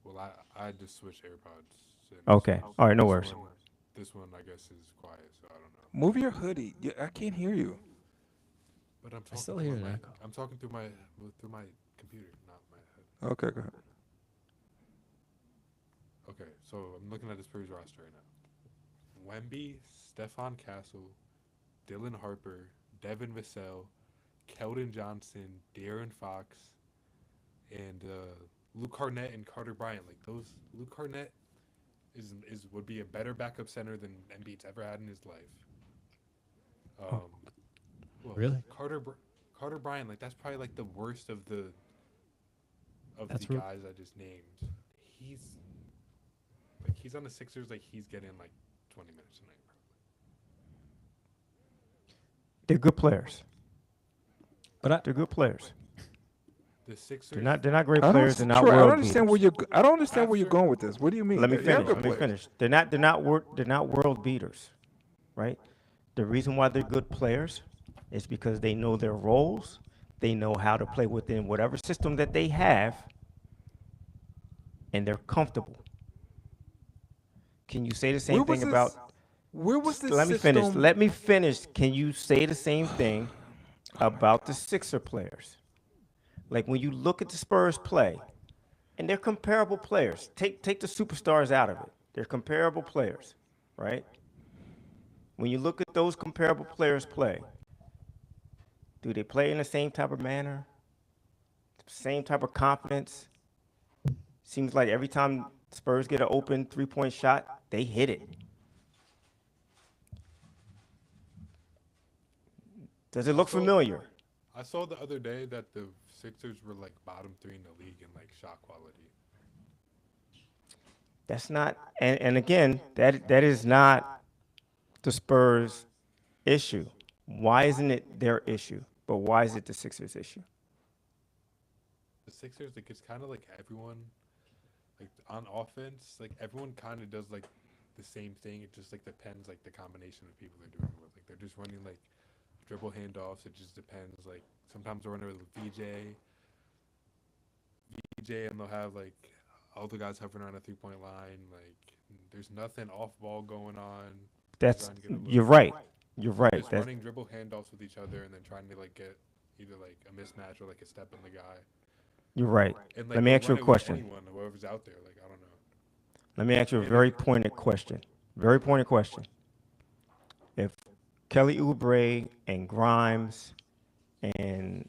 Well, I just switched AirPods. and Okay. so All right, no this worries. This one, I guess, is quiet, so I don't know. Move your hoodie. I can't hear you. But I'm talking still through hear my an mic. echo. I'm talking through my computer, not my head. Okay, go ahead. Okay, so I'm looking at the Spurs roster right now. Wemby, Stephon Castle, Dylan Harper, Devin Vassell, Keldon Johnson, De'Aaron Fox, and Luke Carnett and Carter Bryant. Like those, Luke Carnett would be a better backup center than Embiid's ever had in his life. Well, Really? Carter Bryant, like that's probably like the worst of the That's guys I just named. He's on the Sixers, like he's getting like 20 minutes a night. They're good players. But They're good players. The Sixers. They're not great I don't, players. They're not Troy, I world don't understand beaters. I don't understand where you're going with this. What do you mean? Let me They are finish. good Let me players. finish. They're not world beaters, right? The reason why they're good players is because they know their roles. They know how to play within whatever system that they have, and they're comfortable. Can you say the same thing about? Where was this Let me system? finish. Let me finish. Can you say the same thing about the Sixer players? Like when you look at the Spurs play, and they're comparable players. Take the superstars out of it. They're comparable players, right? When you look at those comparable players play, do they play in the same type of manner? Same type of confidence? Seems like every time Spurs get an open three-point shot, they hit it. Does it look familiar? I saw the other day that the Sixers were like bottom 3 in the league in like shot quality. That's not, and again, that is not the Spurs' issue. Why isn't it their issue? But why is it the Sixers' issue? The Sixers, like it's kind of like everyone, like on offense, like everyone kind of does like the same thing. It just like depends like the combination of people they're doing with. Like they're just running like dribble handoffs. It just depends. Like sometimes they're running with VJ, and they'll have like all the guys hovering around a 3-point line. Like there's nothing off ball going on. That's Trying to get a you're look. right. You're right. Just That's, running dribble handoffs with each other and then trying to like get either like a mismatch or like a step in the guy. you're right. And like Let me they'll ask you run a it with question. Anyone, whoever's out there, like I don't know. Let me ask you a very pointed question. Very pointed question. If Kelly Oubre and Grimes and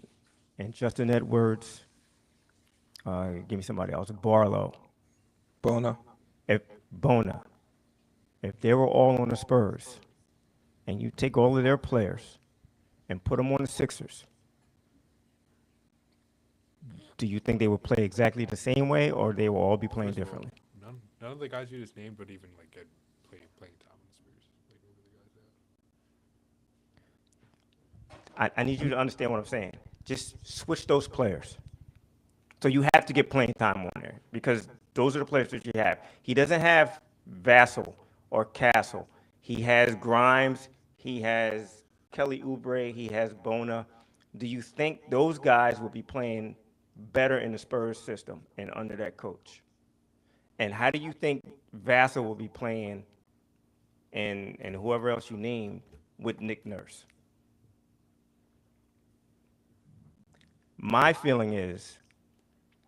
Justin Edwards, give me somebody else, Barlow, Bona. if Bona, if they were all on the Spurs, and you take all of their players and put them on the Sixers, do you think they would play exactly the same way, or they will all be playing First of all, differently? None of the guys you just named would even like get playing time in the Spurs. Like over the guys there. I need you to understand what I'm saying. Just switch those players. So you have to get playing time on there because those are the players that you have. He doesn't have Vassell or Castle. He has Grimes. He has Kelly Oubre. He has Bona. Do you think those guys will be playing better in the Spurs system and under that coach? And how do you think Vassell will be playing and whoever else you name with Nick Nurse? My feeling is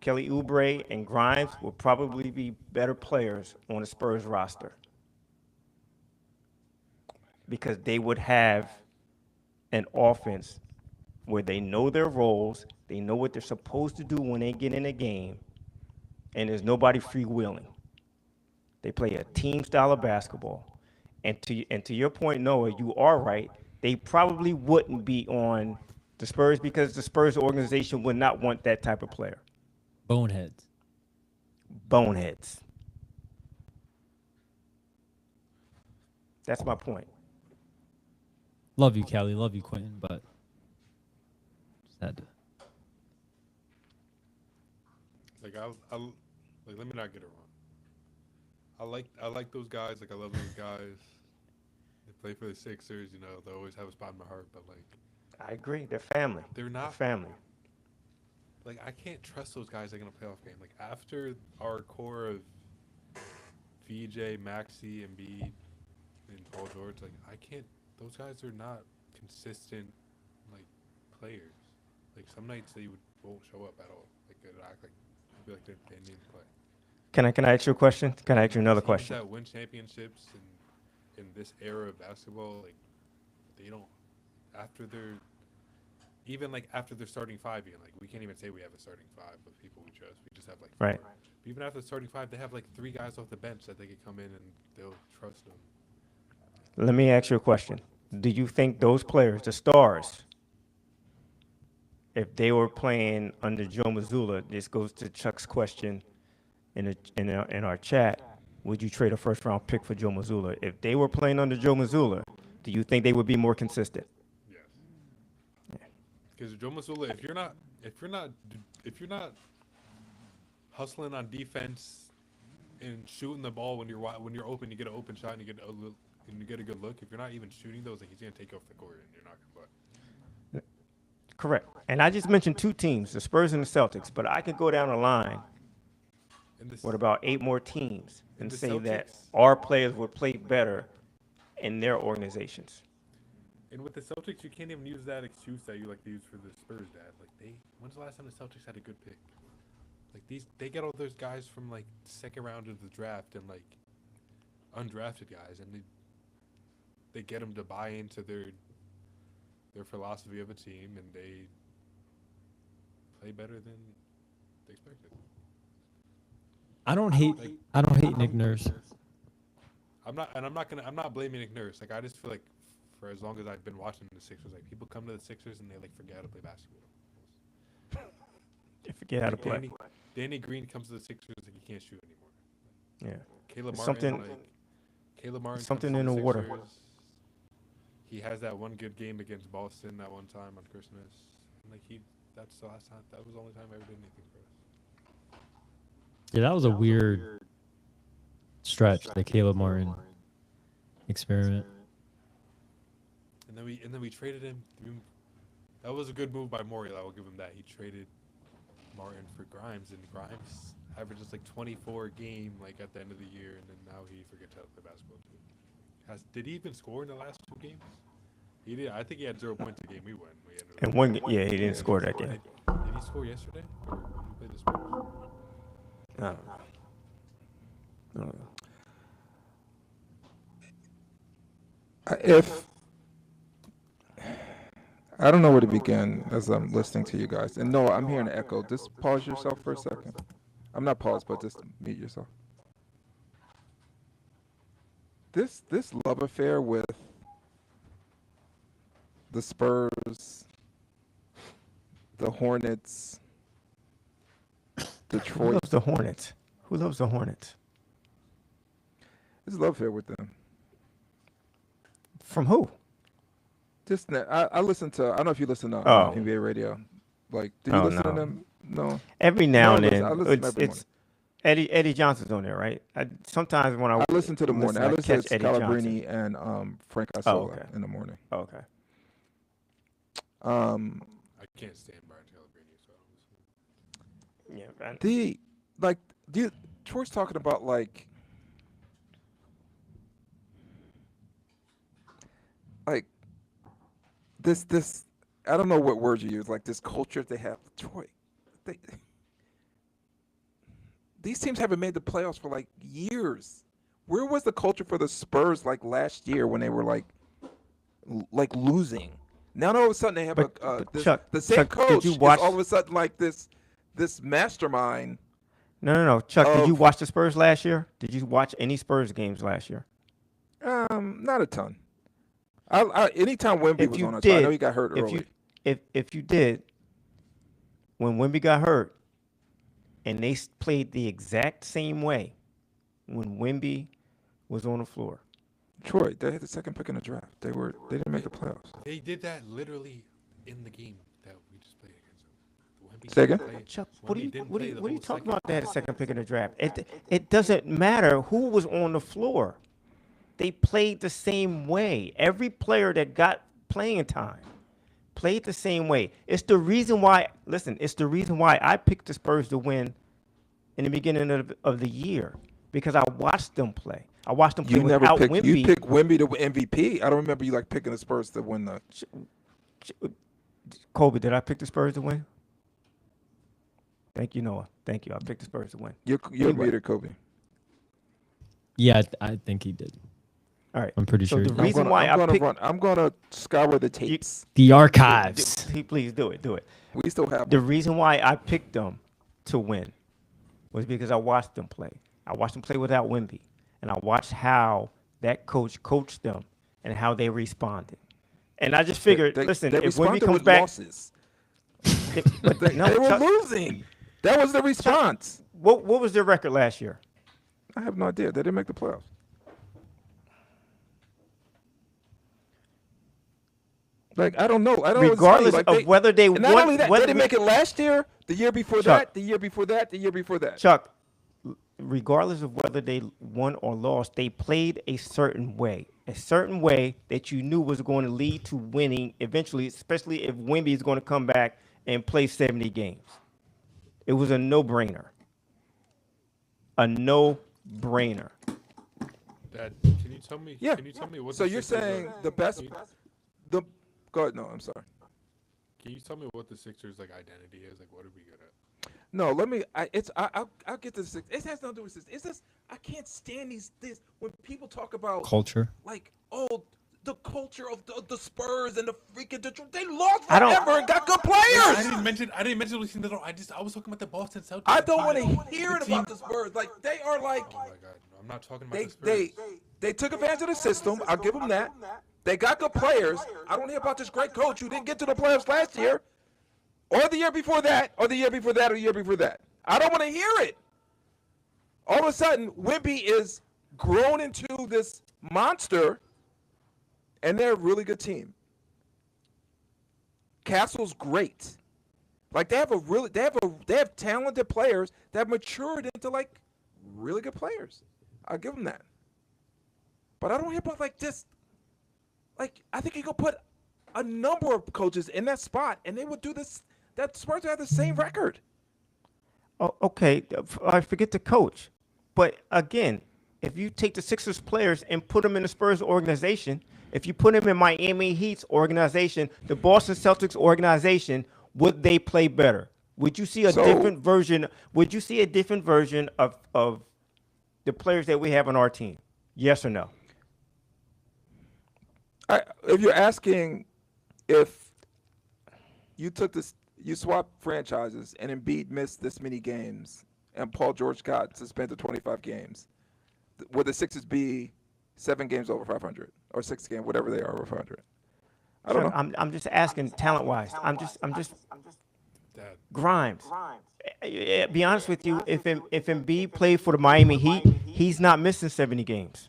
Kelly Oubre and Grimes will probably be better players on the Spurs roster because they would have an offense where they know their roles, they know what they're supposed to do when they get in a game, and there's nobody freewheeling. They play a team style of basketball. And to your point, Noah, you are right. They probably wouldn't be on the Spurs because the Spurs organization would not want that type of player. Boneheads. Boneheads. That's my point. Love you, Kelly. Love you, Quentin. But just had to. Like like let me not get it wrong. I like those guys. Like I love those guys. They play for the Sixers. You know, they always have a spot in my heart. But like, I agree. They're family. they're They're not family. like I can't trust those guys like in a playoff game. Like after our core of VJ, Maxey, Embiid, and Paul George, like I can't. Those guys are not consistent like players. Like some nights they won't show up at all. Like they act like I feel like they need to play. Can I ask you a question? Can I ask you another Teams question? that win championships in this era of basketball, like they don't after even like after their starting five, being like, we can't even say we have a starting five of people we trust. We just have like Right. four. But even after the starting five, they have like 3 guys off the bench that they could come in and they'll trust them. Let me ask you a question. Do you think those players, the stars, if they were playing under Joe Mazzulla, this goes to Chuck's question in our chat, would you trade a first round pick for Joe Mazzulla? If they were playing under Joe Mazzulla, do you think they would be more consistent? Yes. Because Joe Mazzulla, if you're not hustling on defense and shooting the ball when you're open, you get an open shot and you get a good look. If you're not even shooting those, like, he's gonna take you off the court and you're not gonna play. Correct. And I just mentioned 2 teams, the Spurs and the Celtics, but I could go down the line And this, with about 8 more teams and the say that Celtics- our players would play better in their organizations. and with the Celtics, you can't even use that excuse that you like to use for the Spurs, Dad. Like, when's the last time the Celtics had a good pick? Like, they get all those guys from like second round of the draft and like undrafted guys, and they get them to buy into their philosophy of a team, and they play better than they expected. I don't hate Nick Nurse. I'm not blaming Nick Nurse. Like, I just feel like for as long as I've been watching the Sixers, like, people come to the Sixers and they like forget how to play basketball. They forget how to play. Danny Green comes to the Sixers and he can't shoot anymore. Yeah. Caleb It's Martin, something- Caleb Martin, something comes in to the water. Sixers. He has that one good game against Boston that one time on Christmas. And like, that's the last time. That was the only time I ever did anything for us. Yeah, that was a weird stretch, the Caleb Martin experiment. And then we traded him. That was a good move by Morial. I will give him that. He traded Martin for Grimes, and Grimes averages like 24 a game like at the end of the year, and then now he forgets how to play basketball too. Did he even score in the last 2 games? He did. I think he had 0 points a game we won. And one, yeah, he didn't score that game. Did he score yesterday? Or when he played the Spurs? I don't know. If I don't know where to begin as I'm listening to you guys, and no, I'm hearing an echo. Just pause yourself for a second. I'm not pause, but just mute yourself. This love affair with the Spurs, the Hornets, Who Detroit. loves the Hornets? Who loves the Hornets? This love affair with them. From who? Just I listen to. I don't know if you listen to Oh. NBA radio. Like, do you Oh, listen to no. them? No. Every now and I then, listen every it's Eddie Johnson's on there, right? Sometimes when I listen to the morning. I listen catch to Eddie Johnson. Scalabrine and Frank Isola okay. in the morning. Oh, okay. I can't stand Brian Scalabrine, so I don't listen. Yeah, Troy's talking about like this. I don't know what words you use. Like this culture they have. Troy, these teams haven't made the playoffs for like years. Where was the culture for the Spurs like last year when they were like losing? Now all of a sudden they have But this, Chuck, the same Chuck, did coach you is watch- all of a sudden like this mastermind. No. Chuck, did you Of- watch the Spurs last year? Did you watch any Spurs games last year? Not a ton. Anytime Wemby If was you on our side, I know did, he got hurt early. If you did, when Wemby got hurt, and they played the exact same way when Wemby was on the floor. Troy, they had the second pick in the draft. They didn't make the playoffs. They did that literally in the game that we just played against them. Wemby Say again? didn't play- Chuck, Wemby what are didn't play the you whole talking second about? They had a second pick in the draft. It doesn't matter who was on the floor. They played the same way. Every player that got playing time played the same way. It's the reason why. Listen, it's the reason why I picked the Spurs to win in the beginning of the year because I watched them play. I watched them play You never without picked. Wemby. You picked Wemby to win MVP. I don't remember you like picking the Spurs to win the. Kobe, did I pick the Spurs to win? Thank you, Noah. Thank you. I picked the Spurs to win. You're Anyway. muted, Kobe. Yeah, I think he did. All right. I'm pretty So sure. the he does. reason why I picked I'm gonna scour the tapes. The archives. Please do it. We still have. The reason why I picked them to win was because I watched them play. I watched them play without Wemby, and I watched how that coach coached them and how they responded. And I just figured, listen, they if Wemby responded comes with back, losses. They were Chuck, losing. That was the response. what was their record last year? I have no idea. They didn't make the playoffs. Like I don't know. I don't know. Regardless of whether they and not won, only that, they didn't make it last year, the year before Chuck. that, the year before that, the year before that. Chuck, regardless of whether they won or lost, they played a certain way that you knew was going to lead to winning eventually, especially if Wemby is going to come back and play 70 games. It was a no-brainer. A no-brainer. Dad, can you tell me? Yeah. Can you tell me what? So the you're Sixers saying are- the best, Can you, the go ahead. No, I'm sorry. can you tell me what the Sixers like identity is? Like, what are we good at? No, let me. I'll get to this. It has nothing to do with this. It's just I can't stand this when people talk about Culture. like the culture of the Spurs and the freaking Detroit. They lost I don't- forever and got good I players. didn't mention losing the. I was talking about the Boston Celtics. I don't want to hear The it team- about the Spurs. Like they are like Oh my God, no, I'm not talking about they the Spurs. they took advantage of the system. I'll give them that. They got good players. I don't hear about this great coach who didn't get to the playoffs last year, or the year before that, or the year before that, or the year before that. I don't want to hear it. All of a sudden, Wemby is grown into this monster, and they're a really good team. Castle's great. Like they have talented players that have matured into like really good players. I'll give them that. But I don't hear about like this. Like I think you could put a number of coaches in that spot, and they would do this. That Spurs would have the same record. Oh, okay, I forget the coach. But again, if you take the Sixers players and put them in the Spurs organization, if you put them in Miami Heat's organization, the Boston Celtics organization, would they play better? Would you see a different version? Would you see a different version of the players that we have on our team? Yes or no? If you're asking if you took this, you swapped franchises and Embiid missed this many games and Paul George got suspended 25 games, would the Sixers be 7 games over 500 or 6 games, whatever they are, over 500? I don't know. I'm just asking talent-wise. I'm just Dad, Grimes. Be honest with you, if Embiid played for the Miami Heat, he's not missing 70 games.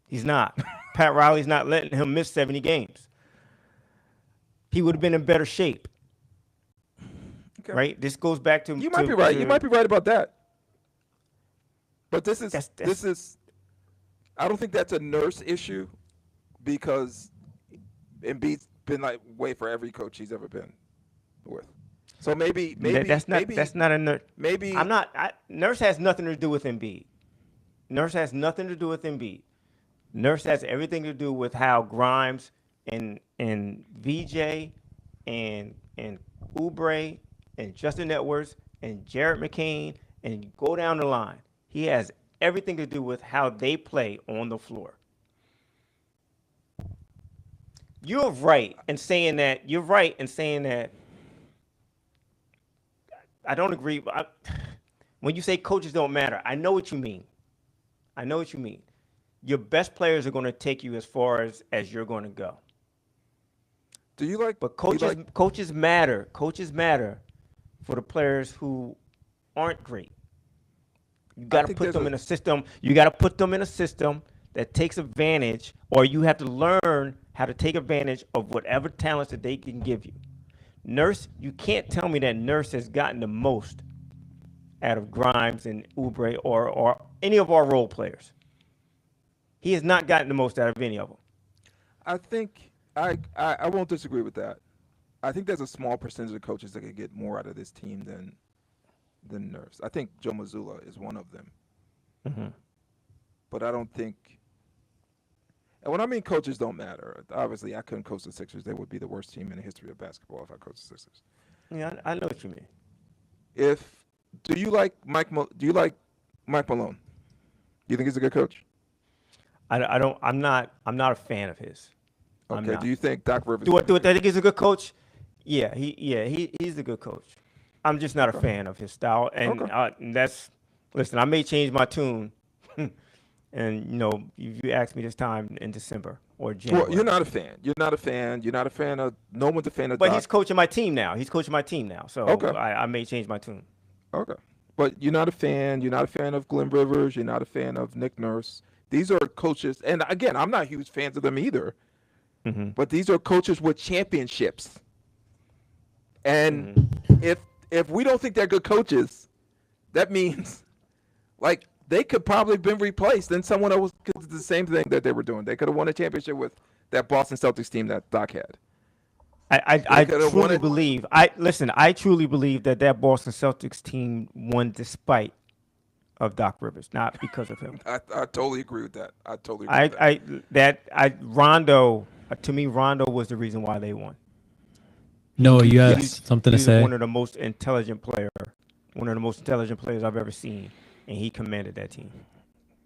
He's not. Pat Riley's not letting him miss 70 games. He would have been in better shape. Okay. Right? This goes back to You might be right. You might be right about that. But this is That's- this is. I don't think that's a Nurse issue, because Embiid's been like way for every coach he's ever been with. So maybe that's not a nurse. maybe Nurse has nothing to do with Embiid. Nurse has nothing to do with Embiid. Nurse has everything to do with how Grimes and VJ and Oubre and Justin Edwards and Jared McCain and go down the line. He has everything to do with how they play on the floor. You're right in saying that. I don't agree. When you say coaches don't matter, I know what you mean. Your best players are going to take you as far as you're going to go. Do you like? But do you like- coaches matter. Coaches matter for the players who aren't great. You got to think put there's them a- in a system. You got to put them in a system that takes advantage, or you have to learn how to take advantage of whatever talents that they can give you. Nurse, you can't tell me that Nurse has gotten the most out of Grimes and Oubre or any of our role players. He has not gotten the most out of any of them. I think I won't disagree with that. I think there's a small percentage of coaches that could get more out of this team than Nurse. I think Joe Mazzulla is one of them. Mm-hmm. But I don't think. And when I mean coaches don't matter, obviously I couldn't coach the Sixers. They would be the worst team in the history of basketball if I coached the Sixers. Yeah, I know what you mean. Do you like Mike Malone? Do you think he's a good coach? I don't. I'm not a fan of his. I'm Okay. not. Do you think Doc Rivers? Do I think he's a good coach? Yeah, he's a good coach. I'm just not a fan of his style, and Okay. that's. Listen, I may change my tune, and if you ask me this time in December or January. Well, you're not a fan. You're not a fan. You're not a fan of. No one's a fan of. But Doc. he's coaching my team now. So Okay. I may change my tune. Okay. But you're not a fan. You're not a fan of Glenn Rivers. You're not a fan of Nick Nurse. These are coaches, and again, I'm not huge fans of them either. Mm-hmm. But these are coaches with championships. And if we don't think they're good coaches, that means like they could probably have been replaced and someone else could do the same thing that they were doing. They could have won a championship with that Boston Celtics team that Doc had. I could have truly won it. believe. I truly believe that Boston Celtics team won despite of Doc Rivers, not because of him. I totally agree with that. I totally agree with that. Rondo, to me, Rondo was the reason why they won. No, you have He's- something to he's say. one of the most intelligent players I've ever seen, and he commanded that team.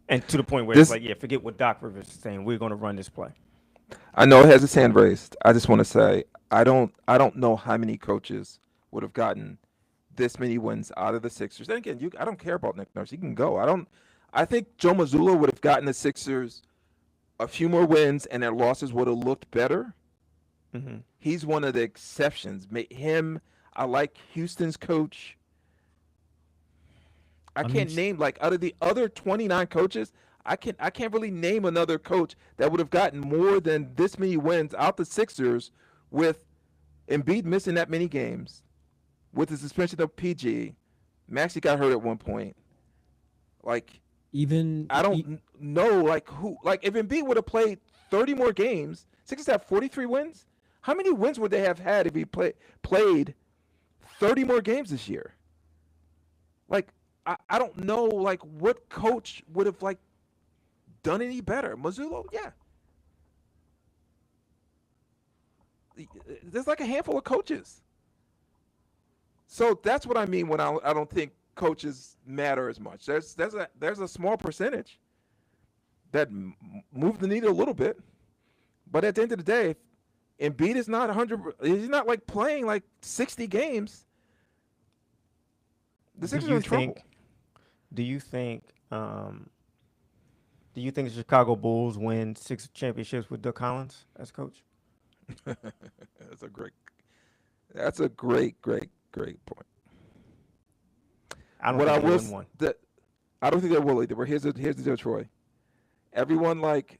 And to the point where it's like, yeah, forget what Doc Rivers is saying. We're going to run this play. I know it has its hand raised. I just want to say I don't know how many coaches would have gotten this many wins out of the Sixers. And again, I don't care about Nick Nurse. He can go. I think Joe Mazzulla would have gotten the Sixers a few more wins and their losses would have looked better. Mm-hmm. He's one of the exceptions. I like Houston's coach. I can't name, like, out of the other 29 coaches, I can't really name another coach that would have gotten more than this many wins out the Sixers with Embiid missing that many games, with the suspension of PG. Maxey got hurt at one point. Like, Even I don't know, like, who, like, if Embiid would have played 30 more games, Sixers have 43 wins. How many wins would they have had if he played 30 more games this year? Like, I don't know, like, what coach would have, like, done any better. Mazzulla, yeah. There's like a handful of coaches. So that's what I mean when I don't think coaches matter as much. There's a small percentage that move the needle a little bit, but at the end of the day, Embiid is not 100. He's not like playing like 60 games. The Sixers are in trouble. Do you think the Chicago Bulls win 6 championships with Doug Collins as coach? That's a great point. I don't What I think they will win one. I don't think they will either. But here's the deal, Troy. Everyone, like,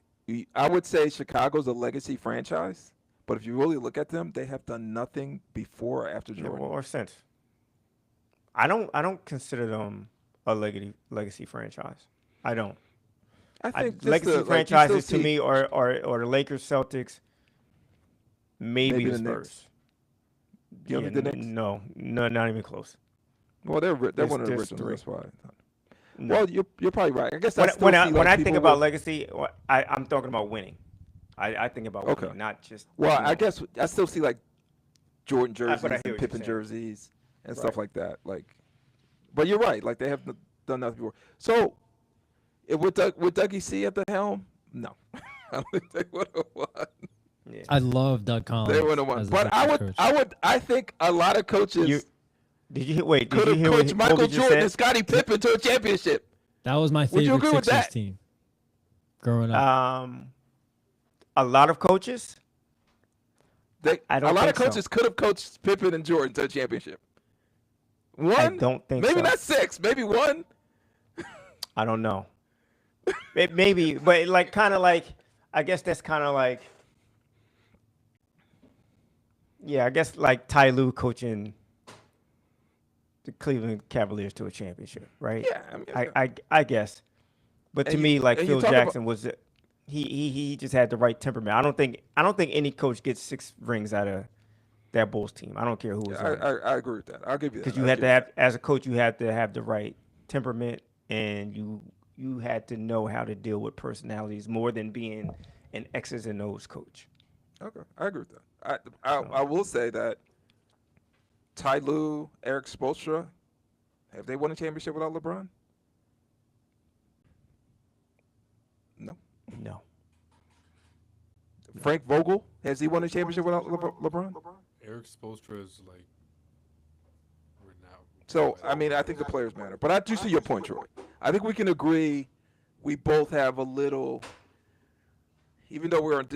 I would say Chicago's a legacy franchise, but if you really look at them, they have done nothing before or after Jordan. Or since. I don't consider them a legacy franchise. I don't. I think just Legacy like, you franchises still to see- me are the Lakers, Celtics, maybe Maybe the the Knicks. Spurs. You don't think the Knicks? No, not even close. Well, they're one of the there's originals. three. That's why. No. Well, you're probably right. I guess when, I still when see, I, like, when I think people about with- legacy, I'm talking about winning. I think about Okay. winning, not just. Well, I guess I still see like Jordan jerseys But I hear and what Pippen you're jerseys and stuff Right. like that. Like, but you're right. Like, they have done nothing before. So, would Dougie C at the helm? No, I don't think they would have won. Yeah. I love Doug Collins. They would have won. as a But Sixers coach. I think a lot of coaches Did you wait? Did could you have hear what coached Michael Kobe just Jordan and said? Scottie Pippen to a championship. That was my Would you favorite agree with Sixers that? team growing up. A lot of coaches. I don't a lot think of coaches could have coached Pippen and Jordan to a championship. One? I don't think maybe so. not 6, maybe 1. I don't know. Maybe, but like kind of like I guess that's kind of like I guess like Ty Lue coaching the Cleveland Cavaliers to a championship, right? Yeah, I mean, I guess. But to And me, you- like and you Phil talk about- Jackson was he just had the right temperament. I don't think any coach gets 6 rings out of that Bulls team. I don't care who was on it. I agree with that. I'll give you that. Because you had to have, as a coach, you had to have the right temperament, and you had to know how to deal with personalities more than being an X's and O's coach. Okay, I agree with that. I will say that Ty Lue, Eric Spoelstra, have they won a championship without LeBron? No. No. Frank Vogel, has he won a championship without LeBron? Eric Spoelstra is like renowned. So, I mean, I think the players matter. But I do see your point, Troy. I think we can agree we both have a little, even though we're on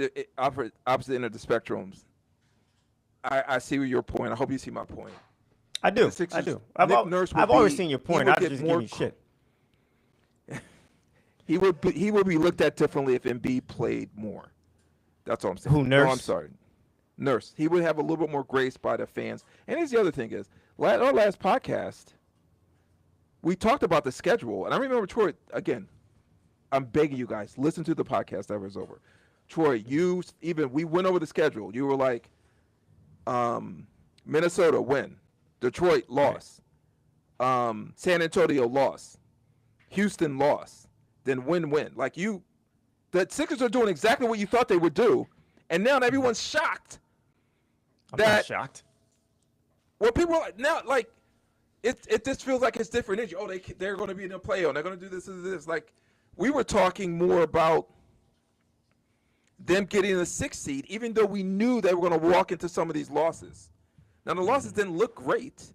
opposite end of the spectrums, I see your point. I hope you see my point. I do. The Sixers- I do. Nick Nurse would I've always be- seen your he point. would I get just more give you shit. He would be looked at differently if Embiid played more. That's all I'm saying. Who, No, Nurse? I'm sorry. Nurse. He would have a little bit more grace by the fans. And here's the other thing is, our last podcast, we talked about the schedule. And I remember, Troy, again, I'm begging you guys, listen to the podcast that was over. Troy, we went over the schedule. You were like, Minnesota win. Detroit loss. San Antonio loss. Houston loss. Then win-win. Like the Sixers are doing exactly what you thought they would do. And now everyone's shocked. I'm not shocked. Well, people are like, now, like, it just feels like it's different energy. Oh, they're going to be in the playoff. They're going to do this and this. Like, we were talking more about them getting the 6th seed, even though we knew they were going to walk into some of these losses. Now, the losses didn't look great.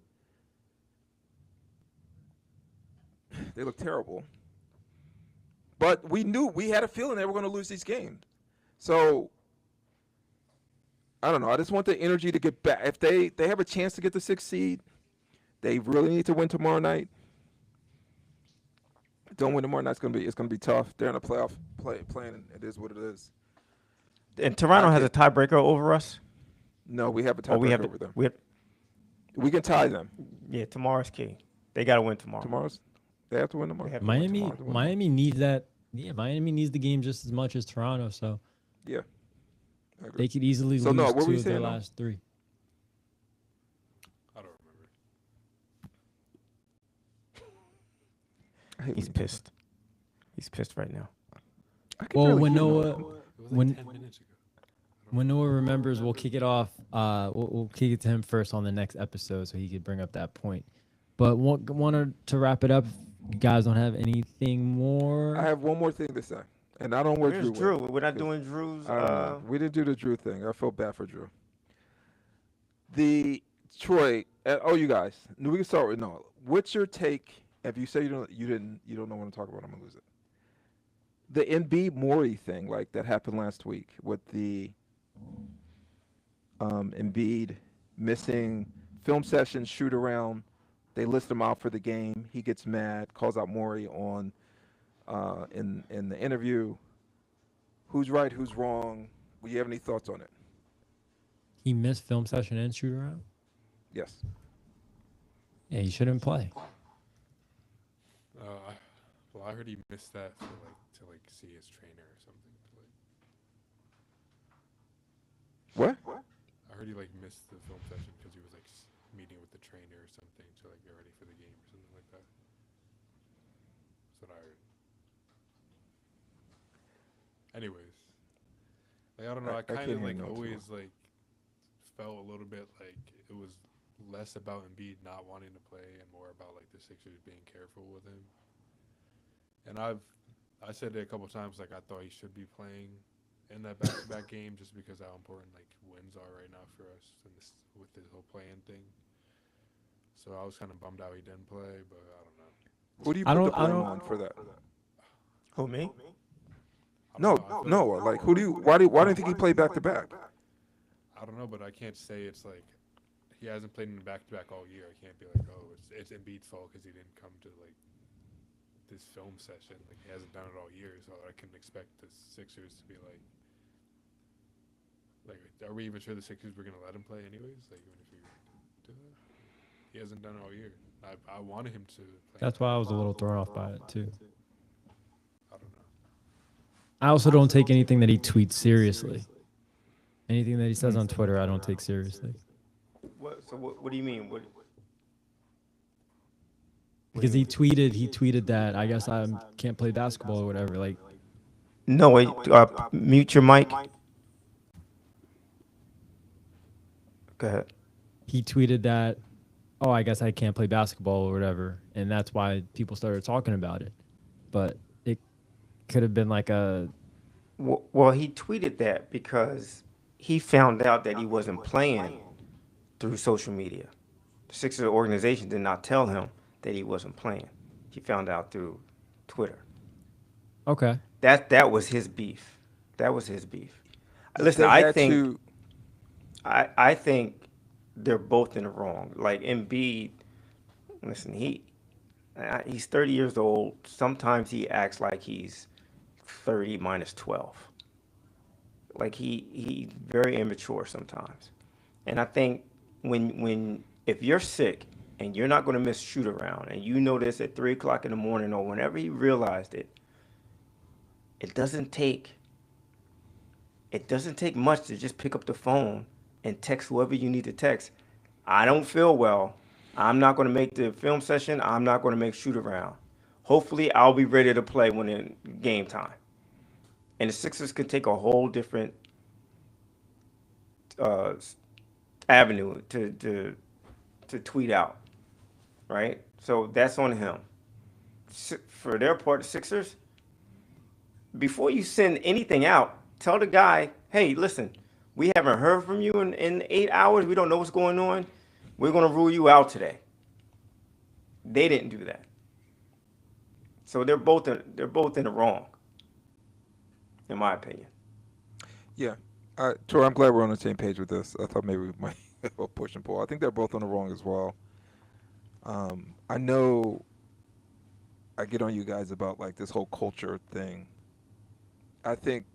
They look terrible. But we had a feeling they were going to lose these games. So, I don't know. I just want the energy to get back. If they have a chance to get the 6th seed, they really need to win tomorrow night. Don't win tomorrow night, it's gonna be tough. They're in a playoff playing. It is what it is. And Toronto has a tiebreaker over us. No, we have a Oh, we have tiebreaker over them. We We can tie them. yeah, tomorrow's key. They got to win tomorrow. They have to win tomorrow. They have to win Miami, tomorrow. Miami needs that. Yeah, Miami needs the game just as much as Toronto, so Yeah, I agree. they could easily So, lose no, what were 2 we of their saying now? last 3. I don't remember. I hate He's when- pissed. He's pissed right now. I can Well, barely when hear Noah, It was like When- 10 minutes ago. when Noah remembers, we'll kick it off. We'll kick it to him first on the next episode, so he could bring up that point. But wanted to wrap it up. You guys don't have anything more? I have one more thing to say, and I don't know where Where's Drew Drew? went. We're not doing Drew's. I don't know. We didn't do the Drew thing. I felt bad for Drew. The Troy. You guys. We can start with Noah. What's your take? If you say you don't know what to talk about, I'm gonna lose it. The Embiid Morey thing, like that happened last week with the Embiid missing film sessions, shoot around. They list him out for the game. He gets mad, calls out Morey on in the interview. Who's right? Who's wrong? Do you have any thoughts on it? He missed film session and shoot around? Yes. Yeah, he shouldn't play. I heard he missed that to see his trainer or something. What? I heard he missed the film session because he was meeting with the trainer or something to get ready for the game or something like that. That's what I heard. Anyways, I don't know. I I kind can't of hear you, always felt a little bit like it was less about Embiid not wanting to play and more about the Sixers being careful with him. And I said it a couple times, I thought he should be playing in that back-to-back game just because how important wins are right now for us with this whole playing thing. So I was kind of bummed out he didn't play, but I don't know. Who do you I put the don't- I blame don't- on for that? Who, me? I No, don't know, I feel no. Why do you think he played back to back? I don't know, but I can't say it's he hasn't played in back-to-back all year. I can't be it's Embiid's fault because he didn't come to this film session. He hasn't done it all year, so I couldn't expect the Sixers to be are we even sure the Sixers were gonna let him play anyways? Even if he do that, he hasn't done it all year. I wanted him to. Play. That's why I was a little thrown off by it, too. I don't know. I also don't take anything that he tweets seriously. Anything that he says on Twitter, I don't take seriously. What do you mean? Because he tweeted that I guess I can't play basketball or whatever. No, wait. Mute your mic. Go ahead. He tweeted that, oh, I guess I can't play basketball or whatever, and that's why people started talking about it. But it could have been Well, he tweeted that because he found out that he wasn't playing through social media. The Sixers organization did not tell him that he wasn't playing. He found out through Twitter. Okay. That was his beef. That was his beef. Listen, They I had think to. I think they're both in the wrong. Like Embiid, listen, he's 30 years old. Sometimes he acts like he's 30 minus 12. Like he's very immature sometimes. And I think when if you're sick and you're not going to miss shoot around and you know this at 3 o'clock in the morning or whenever he realized it, it doesn't take much to just pick up the phone and text whoever you need to text. I don't feel well. I'm not going to make the film session. I'm not going to make shoot around. Hopefully, I'll be ready to play when it's game time. And the Sixers can take a whole different uh, avenue to tweet out, right? So that's on him. For their part, the Sixers, before you send anything out, tell the guy, hey, listen, we haven't heard from you in 8 hours. We don't know what's going on. We're going to rule you out today. They didn't do that. So they're both in the wrong, in my opinion. Yeah. Troy, I'm glad we're on the same page with this. I thought maybe we might push and pull. I think they're both on the wrong as well. I know I get on you guys about like this whole culture thing. I think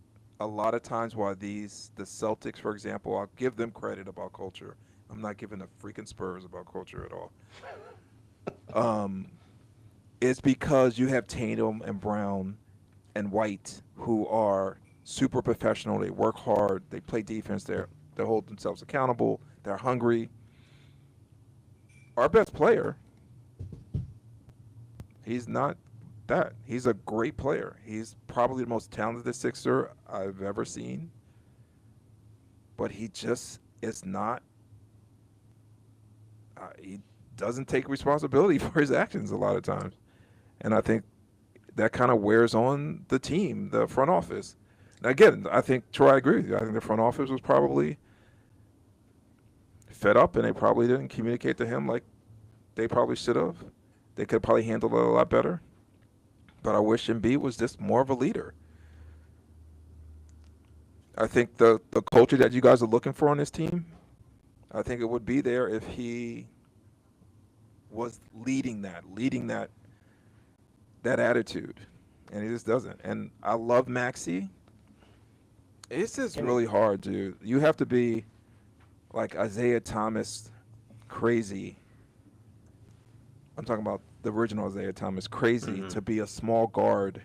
a lot of times why the Celtics, for example, I'll give them credit about culture. I'm not giving the freaking Spurs about culture at all. It's because you have Tatum and Brown and White who are super professional. They work hard. They play defense. They hold themselves accountable. They're hungry. Our best player, he's not that. He's a great player. He's probably the most talented Sixer I've ever seen. But he just is not. He doesn't take responsibility for his actions a lot of times. And I think that kind of wears on the team, the front office. Now, again, I think, Troy, I agree with you. I think the front office was probably fed up, and they probably didn't communicate to him like they probably should have. They could probably handle it a lot better. But I wish Embiid was just more of a leader. I think the culture that you guys are looking for on this team, I think it would be there if he was leading that attitude, and he just doesn't. And I love Maxey. It's just really hard, dude. You have to be like Isaiah Thomas crazy. I'm talking about the original Isaiah Thomas crazy to be a small guard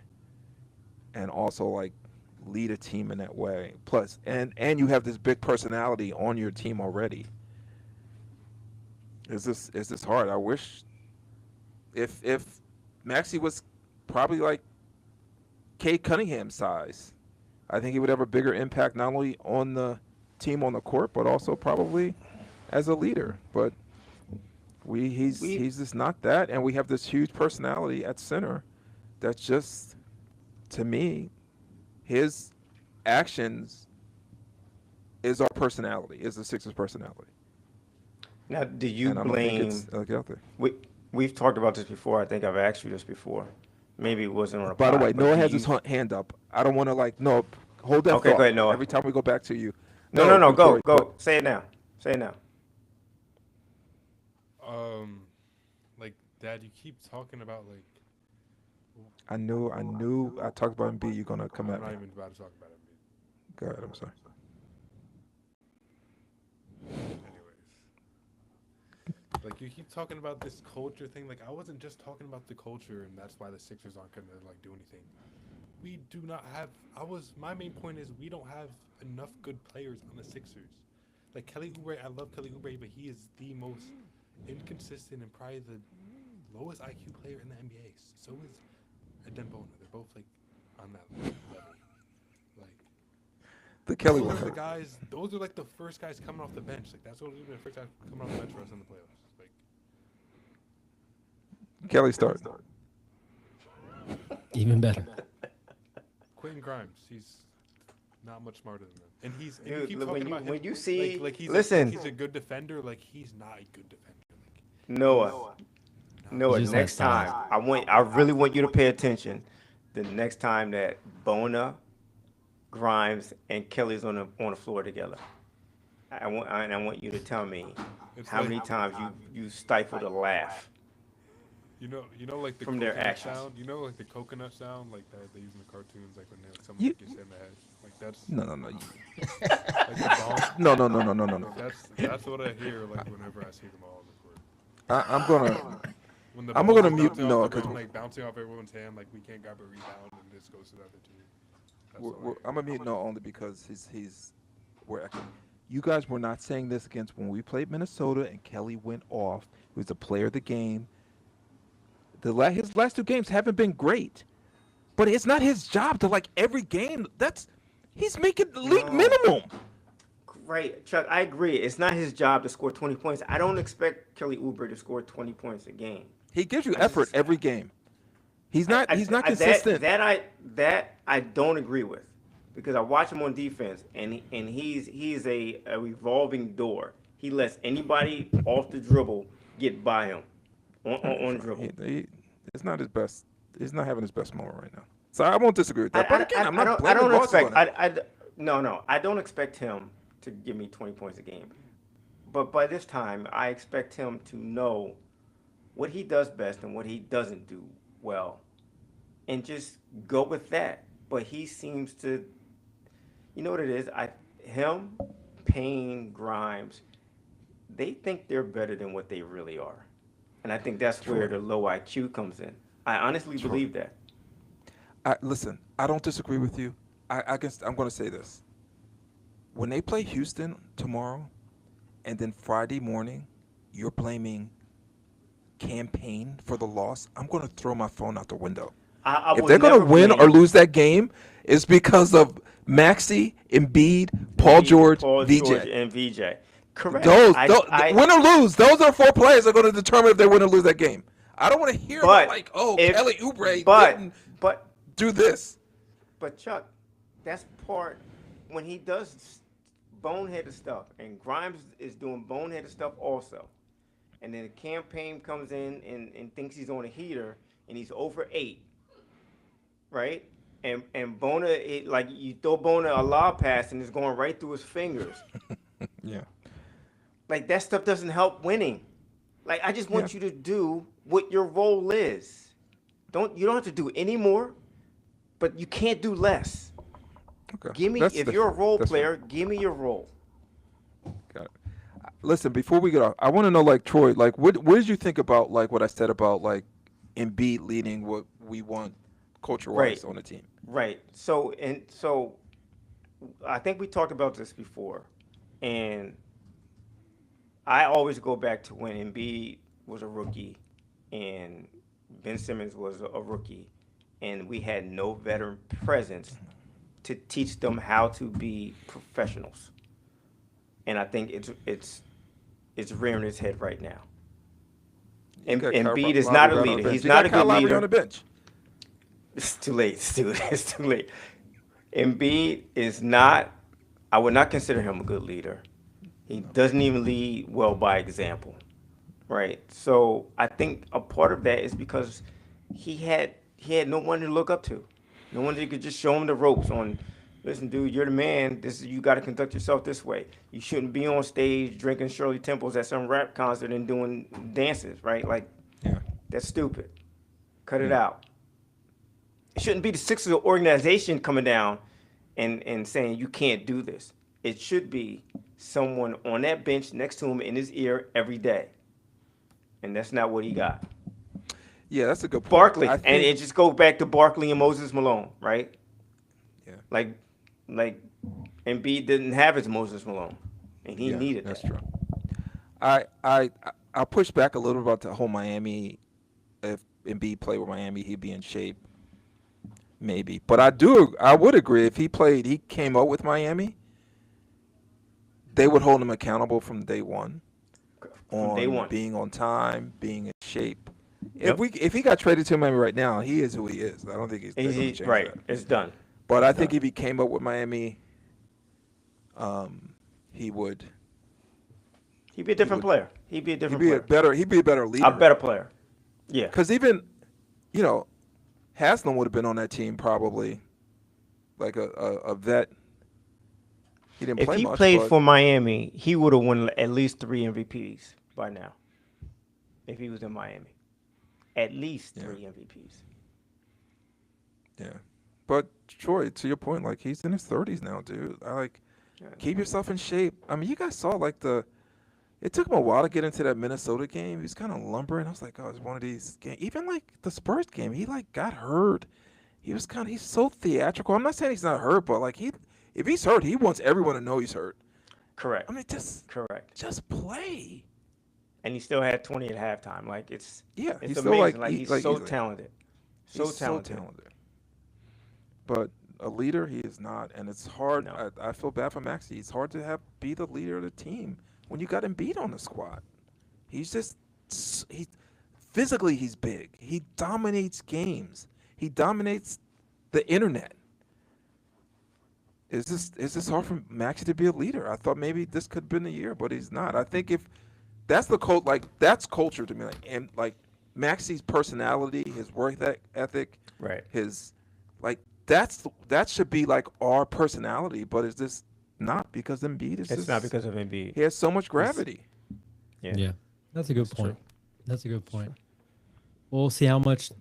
and also like lead a team in that way. Plus, and you have this big personality on your team already. It's just hard. I wish if Maxey was probably like Cade Cunningham size, I think he would have a bigger impact not only on the team on the court, but also probably as a leader. But he's just not that, and we have this huge personality at center that's just, to me, his actions is our personality, is the Sixers' personality. Now, do you And I don't think blame? it's out there. We've talked about this before. I think I've asked you this before. Maybe it wasn't on a By the pod, way, but Noah do has you- his hand up. I don't want to hold that Okay, thought. go ahead, Noah. Every time we go back to you. No, Corey, go. Say it now. Say it now. Like, Dad, you keep talking about like. I knew I talked about Embiid, you're going to come I'm at not me. even about to talk about it. Go ahead, I'm sorry. Anyways, like you keep talking about this culture thing. Like I wasn't just talking about the culture, and that's why the Sixers aren't gonna like do anything. We do not have. My main point is we don't have enough good players on the Sixers. Like Kelly Oubre, I love Kelly Oubre, but he is the most inconsistent and probably the lowest IQ player in the NBA. So is Adembona. They're both like on that level. Like The Kelly those are the one. guys. Those are like the first guys coming off the bench. Like that's what would be the first guy coming off the bench for us in the playoffs. Like Kelly start. Even better. Quentin Grimes, he's not much smarter than them. And he's and Dude, you keep look, talking when you- about when him you see- like he's listen. he's a good defender. Like he's not a good defender. Noah. Noah, He's just next not time, I really want you to pay attention. The next time that Bona, Grimes, and Kelly's on the floor together, I want you to tell me It's how like- many times you stifled a laugh. You know, like the From their coconut actions. sound. You know, like the coconut sound, like that they use in the cartoons, like when someone You- gets hit in the head. Like that's No. like the ball. No. That's what I hear like whenever I see them all on the court. I'm gonna. When the I'm ball gonna is mute bouncing off Noah, the 'cause rim, like bouncing off everyone's hand, like we can't grab a rebound and this goes to the other team. That's all I hear. I'm gonna mute no only because we're echoing. You guys were not saying this against when we played Minnesota and Kelly went off. He was the player of the game. His last 2 games haven't been great, but it's not his job to like every game. He's making the league No. minimum. Right, Chuck, I agree. It's not his job to score 20 points. I don't expect Kelly Oubre to score 20 points a game. He gives you I effort just- every game. He's not consistent. That I don't agree with, because I watch him on defense, and he's a revolving door. He lets anybody off the dribble get by him on dribble. It's not his best. He's not having his best moment right now. So I won't disagree with that. But again, I'm not I blaming don't Boston expect. on it. I don't expect him to give me 20 points a game. But by this time, I expect him to know what he does best and what he doesn't do well, and just go with that. But he seems to, you know what it is? Him, Payne, Grimes, they think they're better than what they really are, and I think that's where the low IQ comes in. I honestly believe that. Listen, I don't disagree with you. I'm going to say this. When they play Houston tomorrow, and then Friday morning, you're blaming campaign for the loss, I'm going to throw my phone out the window. I If will they're going to never win blame or lose that game, it's because of Maxey, Embiid, Paul George, VJ. George, and VJ. Correct. Win or lose, those are 4 players that are going to determine if they win or lose that game. I don't want to hear about Kelly Oubre didn't do this. But Chuck, that's part when he does boneheaded stuff, and Grimes is doing boneheaded stuff also. And then the campaign comes in and thinks he's on a heater, and he's over 8, right? And Bona, like you throw Bona a lob pass, and it's going right through his fingers. Yeah. Like that stuff doesn't help winning. Like I just want you to do what your role is. You don't have to do any more, but you can't do less. Okay. Give me That's if you're a different. role That's player, give me your role. Got it. Listen, before we get off, I want to know, like, Troy, like, what did you think about, like, what I said about, like, Embiid leading what we want culture-wise on the team? Right. So I think we talked about this before, and I always go back to when Embiid was a rookie and Ben Simmons was a rookie, and we had no veteran presence to teach them how to be professionals. And I think it's rearing its head right now. And Embiid is not a leader. He's not a good leader. On the bench. It's too late. It's too late. Embiid is not. I would not consider him a good leader. He doesn't even lead well by example, right? So I think a part of that is because he had no one to look up to, no one that could just show him the ropes on. Listen, dude, you're the man. You got to conduct yourself this way. You shouldn't be on stage drinking Shirley Temples at some rap concert and doing dances, right? Like, that's stupid. Cut it out. It shouldn't be the Sixers organization coming down and saying you can't do this. It should be someone on that bench next to him in his ear every day. And that's not what he got. Yeah, that's a good point. Barkley, and it just goes back to Barkley and Moses Malone, right? Yeah. Like Embiid didn't have his Moses Malone, and he needed that's that. true. I'll push back a little about the whole Miami. If Embiid played with Miami, he'd be in shape. Maybe, but I would agree if he came out with Miami, they would hold him accountable from day one. Being on time, being in shape. Yep. If he got traded to Miami right now, he is who he is. I don't think he's Right. that. It's done. But I think if he came up with Miami, he would. He'd be a different player. He'd be a different player. He'd be a better leader. A better player. Yeah. Because even, you know, Haslam would have been on that team probably, like a vet. He didn't If play he much. played but for Miami, he would have won at least 3 MVPs by now. If he was in Miami, at least 3 MVPs. yeah. But Troy, to your point, like he's in his 30s now, dude. Keep yourself in shape. I mean, you guys saw it took him a while to get into that Minnesota game. He was kind of lumbering. I was like, oh, it's one of these games. Even like the Spurs game, he like got hurt. He's so theatrical. I'm not saying he's not hurt, but like if he's hurt, he wants everyone to know he's hurt. Correct. I mean, Correct. just play. And he still had 20 at halftime. Like it's Yeah, it's he's still amazing. He's so talented. He's so talented. But a leader, he is not, and it's hard. No. I feel bad for Maxey. It's hard to be the leader of the team when you got Embiid on the squad. Physically he's big. He dominates games. He dominates the internet. Is this hard for Maxey to be a leader? I thought maybe this could have been the year, but he's not. I think if that's that's culture to me. And Maxey's personality, his work ethic, Right. his that should be like our personality, but it's just not because Embiid is. It's not because of Embiid. He has so much gravity. Yeah. That's a good That's point. true. That's a good point. We'll see how much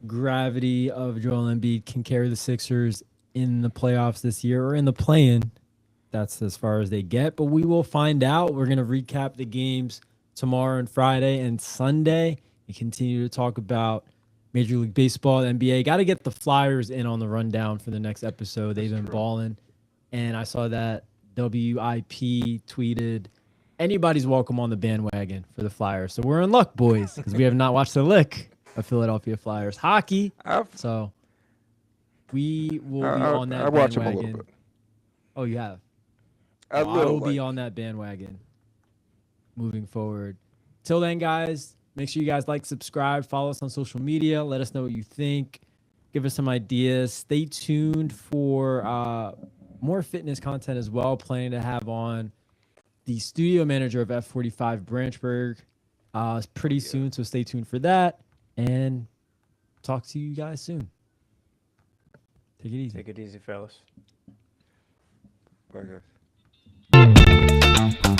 gravity of Joel Embiid can carry the Sixers in the playoffs this year or in the play-in. That's as far as they get, but we will find out. We're going to recap the games tomorrow and Friday and Sunday and continue to talk about Major League Baseball, NBA. Got to get the Flyers in on the rundown for the next episode. They've been balling. And I saw that WIP tweeted, anybody's welcome on the bandwagon for the Flyers. So we're in luck, boys, because we have not watched the lick of Philadelphia Flyers hockey. So we will be on that I watch him a bandwagon. little bit. Oh, you have? I I will be on that bandwagon moving forward. Till then, guys, make sure you guys like, subscribe, follow us on social media. Let us know what you think. Give us some ideas. Stay tuned for more fitness content as well. Planning to have on the studio manager of F45 Branchburg pretty soon. So stay tuned for that. And talk to you guys soon. Take it easy. Take it easy, fellas. Bye, guys.